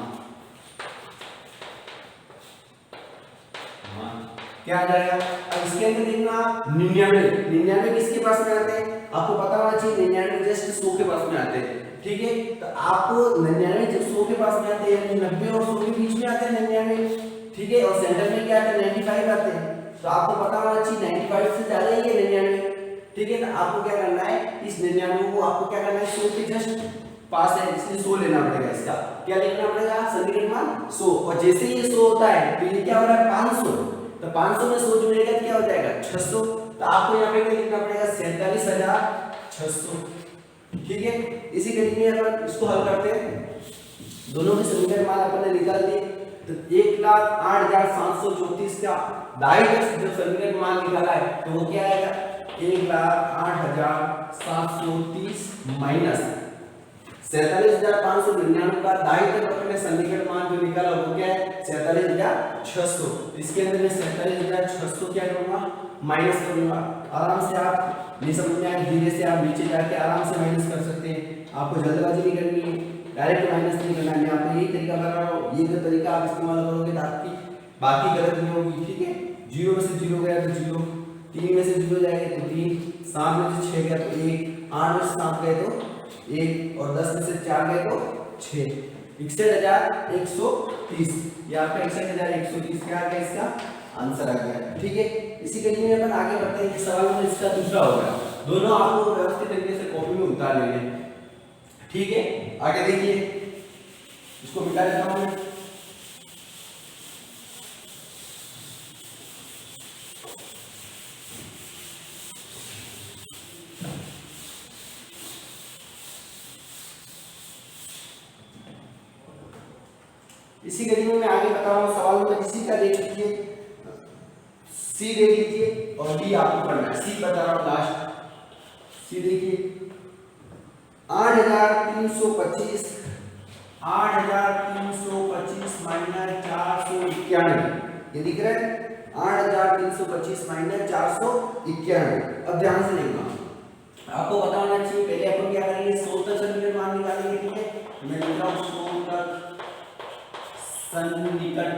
क्या आ जाएगा। अब इसके अंदर देखना 99 किसके पास में आते हैं, आपको पता होना चाहिए 99 जस्ट 100 के पास में आते हैं। ठीक है, तो आपको 99 जब 100 के पास में आते हैं, 90 और 100 के बीच में आते हैं 99। ठीक है, और सेंटर में क्या आते हैं 95 आते हैं, तो आपको पता होना चाहिए 95 से ज्यादा ही है 99। ठीक है, तो आपको क्या करना है, इस 99 को आपको क्या करना है 100 के जस्ट पास है, इसलिए 100 लेना पड़ेगा। इसका क्या लिखना पड़ेगा, सन्निकट मान 100, और जैसे ही ये 100 होता है तो ये क्या हो रहा है 500, तो 500 में 100 जुड़ेगा तो क्या हो जाएगा 600, तो आपको यहाँ पे क्या लिखना पड़ेगा 47,600। ठीक है, इसी कड़ी में अपन इसको हल करते हैं, दोनों के समीकरण मान अपन ने निकाल दिए। तो 1,08,734 का दाईं तरफ जो समीकरण मान निकाला है तो वो क्या आएगा 1,08,730 माइनस 47,599 का दाईं तरफ अपने समीकरण मान जो निकाला वो क्या है 47,600। इसके अंदर मैं 47,600 क्या करूंगा माइनस करूंगा। आराम से आप नहीं समझ में आए धीरे से आप नीचे जाके आराम से माइनस कर सकते हैं, आपको जल्दबाजी नहीं करनी है, डायरेक्ट माइनस नहीं करना है। मैं आपको यही तरीका बता रहा हूँ, ये जो तरीका आप इस्तेमाल करोगे तो आपकी बाकी गलत नहीं होगी। ठीक है, 0 में से 0 गया तो 0, 3 में से 0 जाएगा तो 3, 7 में से 6 गया तो 1, 8 में से 7 गए तो 1 और 10 में से 4 गए तो 6। 61,130 ये आपका 61,130 क्या आ गया, इसका आंसर आ गया। ठीक है, इसी कड़ी में अपन आगे बढ़ते हैं। सवाल में इसका दूसरा होगा, दोनों आपको व्यवस्थित तरीके से कॉपी में उतार लेंगे। ठीक है, आगे देखिए, इसको मिटा देता हूं मैं। इसी कड़ी में मैं आगे बता रहा हूँ सवाल में इसी का देख लीजिए, सी देख लीजिए और डी आपको पढ़ना है। सी बता रहा हूँ लास्ट, सी देखिए 8,325 माइनस 491 ये दिख रहा है 8,325 माइनस 491। अब ध्यान से देखना, आपको पता होना चाहिए पहले अपन क्या करेंगे सूत्र सन्निकट मान निकालेंगे। ठीक है, मैं लिख रहा हूँ सूत्र सन्निकट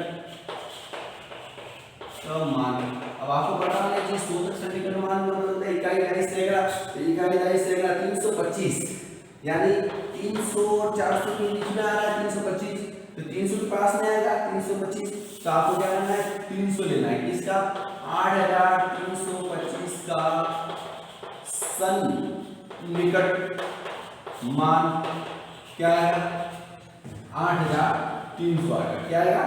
मान। अब आपको पता होना चाहिए सूत्र सन्निकट मान मतलब होता है इकाई दाईं सैकड़ा, तो इकाई दाईं सैकड़ा 325 यानी 300 और 400 के बीच में आ रहा है 325, तो 300 के पास में आएगा 325, तो आपको क्या करना है 300 लेना है। किसका 8,325 का सन्निकट मान क्या आएगा 8,300 आएगा। क्या आएगा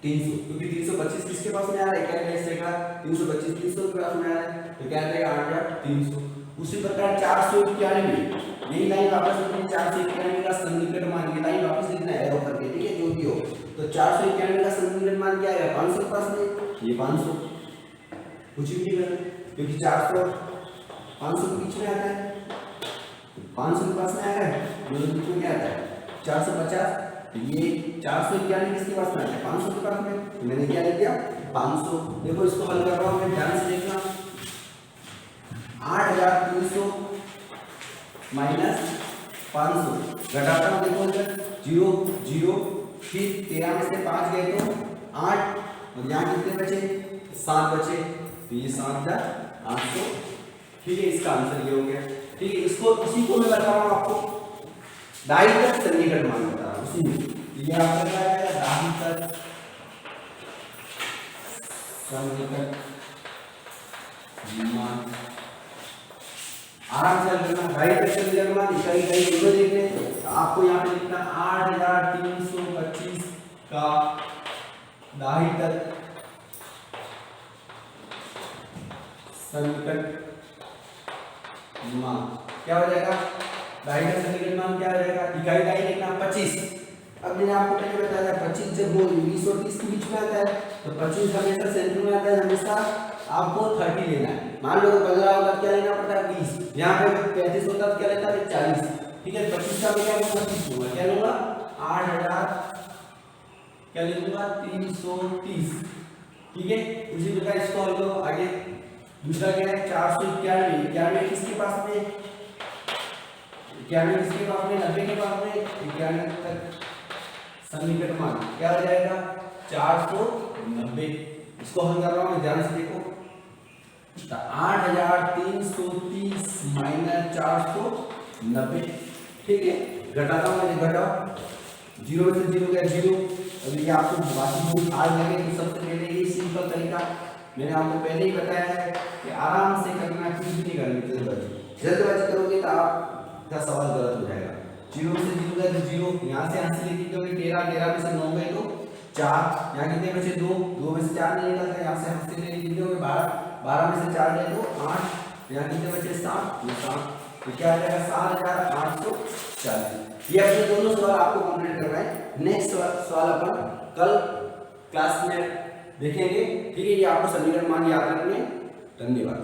300, क्योंकि 325 किसके पास में आ रहा है क्या है इसका 325 300 के पास में आ रहा है, तो क्या आएगा 8,300। उसी प्रकार 491 यही लाइन वापस लिखनी 491 का सन्निकट मान, ये लाइन वापस लिखना है एरो करके। ठीक है, जो भी हो, तो 491 का सन्निकट मान क्या आएगा 500 के पास में, ये 500 कुछ भी नहीं करना क्योंकि 400 500 के बीच में आता है, 500 के पास में आएगा, दोनों के बीच में क्या आता है 450, ये 491 किसके पास में आता है 500 के पास में, तो मैंने क्या लिख दिया 500। देखो इसको हल कर रहा हूं मैं, ध्यान से देखना 8,300 माइनस 500 घटाता हूं, देखो इधर 0 0 फिर 13 में से 5 गए तो 8 और यहाँ कितने बचे 7 बचे, तो ये 7,800। ठीक है, इसका आंसर ये हो गया। ठीक है, इसको इसी को मैं बता रहा हूँ आपको दाईं तरफ सन्निकट मान बता रहा हूँ उसी में, ये आपका क्या आएगा दाईं तरफ सन्निकट मान। आराम से करना, राइट तरफ सन्निकट मान इकाई इकाई दोनों देखने, आपको यहाँ पे लिखना 8,325 का दाईं तरफ सन्निकट मान क्या हो जाएगा, दाईं तरफ सन्निकट मान क्या हो जाएगा, इकाई दाईं लिखना 25। अब मैंने आपको पहले बताया 25 जब वो 20 और 30 के बीच में आता है तो 25 हमेशा सेंटर में आता है, हमेशा आपको 30 लेना है। मान लो 15 होता क्या लेना पड़ता है 20, यहाँ पे 35 होता तो क्या लेता है 40। ठीक है, 25 का मैं क्या लूंगा 30 लूंगा, क्या लूंगा 8,000 क्या लिखूंगा 330। ठीक है, उसी प्रकार इसको हल करो आगे। दूसरा क्या है 491 किसके पास में 91 किसके पास में 90 के पास में 91 तक सन्निकट मान क्या हो जाएगा 490। इसको हल कर रहा हूं ध्यान से देखो, 8,330 माइनस 490। ठीक है, घटाता हूं, मैंने घटाओ 0 से 0 गया 0। अब ये आपको बाकी बहुत हार्ड लगे तो सबसे पहले ये सिंपल तरीका मैंने आपको पहले ही बताया है कि आराम से करना, कुछ भी नहीं करनी जल्दबाजी करोगे तो आपका सवाल गलत हो जाएगा। 0 से 0 गया तो 0, यहाँ से लेके क्योंकि 13 में से 9 गए तो 4, यहाँ कितने बचे 2 में से 4 नहीं निकलता, यहाँ से हंसते लेके 12 में से 4 गए तो 8, यहाँ कितने बचे 7 7 तो क्या आ जाएगा 7,840। ये अपने दोनों सवाल आपको कंप्लीट करना है। नेक्स्ट सवाल अपन कल क्लास में देखेंगे। ठीक है, ये आपको समीकरण मान याद रखने। धन्यवाद।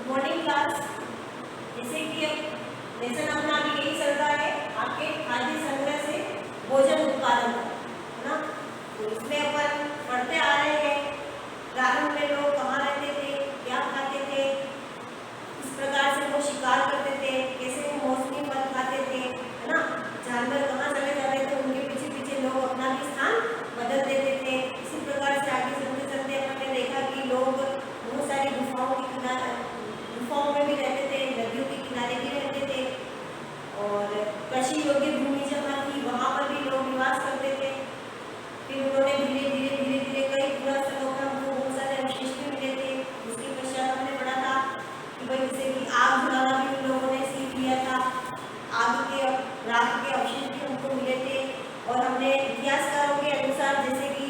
मॉर्निंग क्लास, जैसे कि अब लेसन अपना अभी यही चल रहा है आपके खाद्य संग्रह से भोजन उत्पादन, है ना। तो इसमें अपन पढ़ते आ रहे हैं प्रारंभ में लोग कहाँ रहते थे, क्या खाते थे, किस प्रकार से वो शिकार करते थे, कैसे वो मौसमी फल खाते थे, है ना। जानवर कहाँ चले जाते थे, उनके पीछे पीछे लोग अपना भी स्थान बदल देते थे। इसी प्रकार से आगे चलते चलते अपन ने देखा कि लोग बहुत सारी गुफाओं में भी रहते थे, नदियों के किनारे भी रहते थे, और कृषि योग्य भूमि जहाँ थी वहाँ पर भी लोग निवास करते थे। फिर उन्होंने धीरे धीरे कई पूरा स्थलों पर हमको बहुत सारे अवशेष भी मिले थे। उसके पश्चात हमने पढ़ा था कि भाई जैसे कि आग जलाना भी उन लोगों ने सीख लिया था। आग के राख के अवशेष भी हमको मिले थे। और हमने इतिहासकारों के अनुसार जैसे कि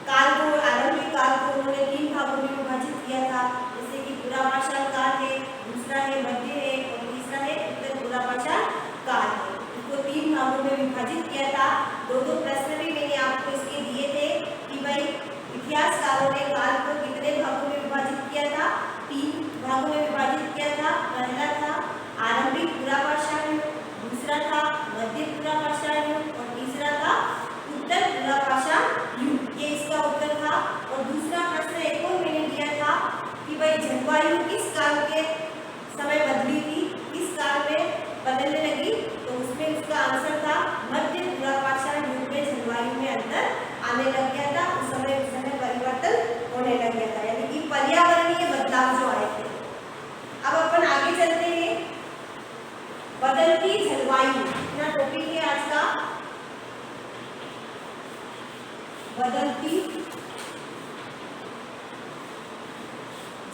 काल को, आरंभिक काल को उन्होंने 3 भागों में विभाजित किया था। जैसे कि पुरापाषाण काल है, दूसरा है मध्य है, और तीसरा है उत्तर पुरापाषाण काल है। इसको 3 भागों में विभाजित किया था। 2 प्रश्न भी मैंने आपको इसके दिए थे कि भाई इतिहासकारों ने काल को कितने भागों में विभाजित किया था। 3 भागों में विभाजित किया था। पहला था आरंभिक पुरापाषाण युग, दूसरा था मध्य पुरापाषाण युग, और तीसरा था उत्तर पुरापाषाण युग। ये इसका उत्तर था। और दूसरा प्रश्न एक और मैंने दिया था कि भाई जलवायु किस काल के समय बदली थी, किस काल में बदलने लगी। तो उसमें उसका आंसर था मध्य पुरापाषाण युग में जलवायु में अंतर आने लग गया था। उस समय परिवर्तन होने लग गया था, यानी कि पर्यावरणीय बदलाव जो आए थे। अब अपन आगे चलते हैं। बदलती जलवायु ना टॉपिक है आज का, बदलती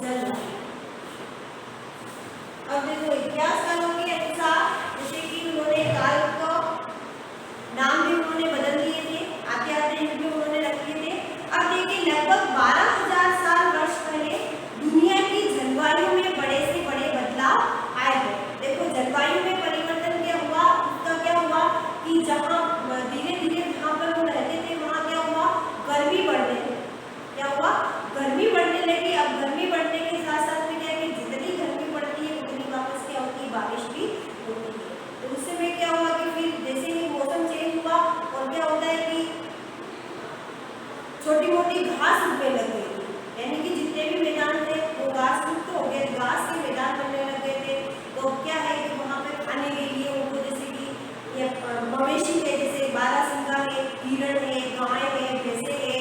जलवायु। अब देखो इतिहासकारों के अनुसार जैसे कि उन्होंने काल को नाम भी उन्होंने बदल दिए थे, आते आते युग भी उन्होंने रख दिए थे। अब देखिए लगभग 12,000 साल वर्ष पहले दुनिया की जलवायु में बड़े से बड़े बदलाव आए थे। देखो जलवायु में परिवर्तन क्या हुआ, उसका क्या हुआ कि जहाँ धीरे धीरे जहाँ पर वो रहते थे वहाँ क्या हुआ, गर्मी बढ़ने लगी। क्या हुआ, गर्मी बढ़ने लगी। अब गर्मी बढ़ने के साथ साथ में क्या है कि जितनी गर्मी पड़ती है उतनी वापस क्या होती है, बारिश भी होती है। तो उस समय क्या हुआ कि फिर जैसे ही मौसम चेंज हुआ और क्या होता है कि छोटी मोटी घास उगने लग गई थी, यानी कि जितने भी मैदान थे वो घास मुक्त हो गए, घास के मैदान बनने लग गए थे। तो क्या है कि वहाँ पे खाने के लिए उनको जैसे कि ये मवेशी है, जैसे बारहसिंगा है, हिरण है, गाय है, भैंसे है,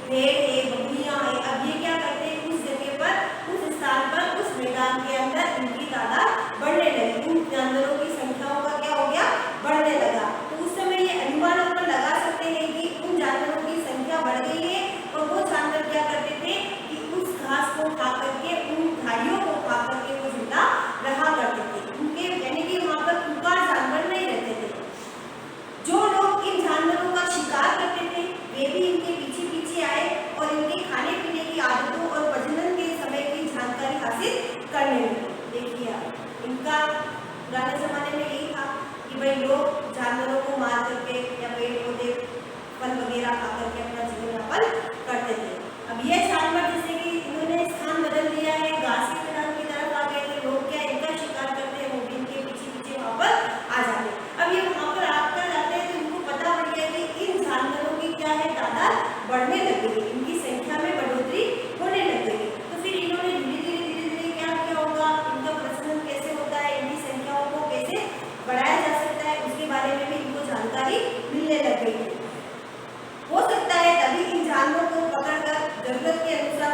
भेड़ है, बकरियाँ है। अब ये क्या करते हैं, उस जगह पर, उस स्थान पर, उस मैदान के अंदर इनकी तादाद बढ़ने लगी। उन जानवरों की संख्याओं का क्या हो गया, बढ़ने लगा। तो उस समय ये अनुमान अपन लगा सकते हैं कि उन जानवरों की संख्या बढ़ गई है। और वो जानवर क्या करते थे कि उस घास को खा करके, उन झाड़ियों को खा करके वो जिंदा रहा करते थे। उनके यानी कि वहाँ पर पुकार जानवर नहीं रहते थे। जो लोग इन जानवरों का शिकार करते थे वे भी इनके पीछे पीछे आए और इनके खाने पीने की आदतों और प्रजनन के समय की जानकारी हासिल करने लगे। देखिए इनका पुराने जमाने में यही था कि भाई लोग जानवरों को मार करके या पेड़ पौधे फल वगैरह खा करके अपना जीवन यापन करते थे। अब ये जानवर जैसे कि इन्होंने स्थान बदल दिया है, घास के मैदान की तरफ आ गए थे। लोग क्या इनका शिकार करते हैं, वो भी इनके पीछे पीछे वहाँ पर आ जाते हैं। अब ये वहाँ पर आकर जाते हैं तो इनको पता पड़ गया कि इन जानवरों की क्या है, तादाद बढ़ने लग गई, इनकी संख्या में बढ़ोतरी होने लग गई। तो फिर इन्होंने धीरे धीरे क्या किया होगा, इनका प्रजनन कैसे होता है, इनकी संख्याओं को कैसे बढ़ाया जा सकता है, उसके बारे में भी इनको जानकारी मिलने लग गई। हो सकता है तभी इन जानवरों को पकड़कर जरूरत के अनुसार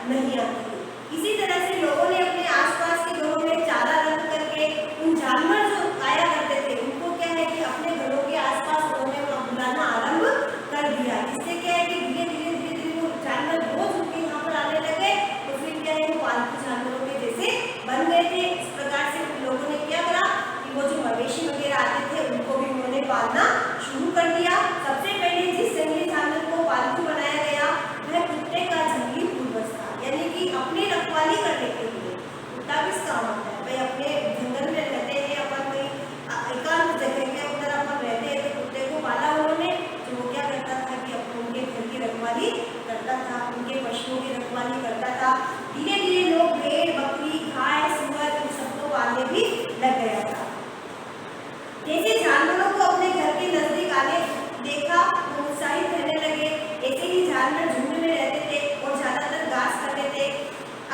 नहीं आती थी। इसी तरह से लोगों ने अपने आसपास के घरों में चारा रख करके उन जानवर जो आया करते थे उनको क्या है कि अपने घरों के आसपास उन्होंने बुलाना आरंभ कर दिया। इससे क्या है कि धीरे धीरे वो जानवर रोज उनके यहाँ पर आने लगे, तो फिर क्या है वो पालतू जानवरों के जैसे बन गए थे। इस प्रकार से लोगों ने क्या करा कि वो जो मवेशी वगैरह आते थे उनको भी उन्होंने पालना शुरू कर दिया। सबसे पहले जिस जंगली जानवर को पालतू बनाया गया वह कुत्ते का जंगली पूर्वज था, यानी कि अपनी रखवाली करने के लिए। कुत्ता किस काम आता है भाई, अपने जंगल में रहते हैं, अपन कहीं एकांत जगह के अंदर अपन रहते हैं, तो कुत्ते को पाला उन्होंने। तो वो क्या करता था कि अपने उनके घर की रखवाली करता था, उनके पशुओं की रखवाली करता था। धीरे धीरे लोग भेड़ बकरी गाय सूअर इन सबको पालने भी लग गया था। जैसे जानवरों को अपने घर के नजदीक आने देखा तो उत्साहित रहने लगे। ऐसे ही जानवर झुंड में रहते थे और ज्यादातर घास खाते थे।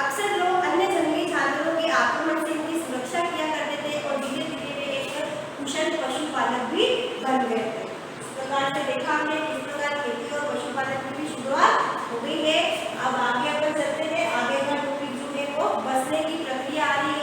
अक्सर लोग अन्य जंगली जानवरों के आक्रमण से उनकी सुरक्षा किया करते थे और धीरे धीरे वे एक कुशल पशुपालक भी बन गए थे। इस प्रकार से देखा हमने किस प्रकार खेती और पशुपालन की भी शुरुआत हो गई है। अब आगे अपन चलते हैं। आगे का टॉपिक जो है वो बसने की प्रक्रिया आ रही है।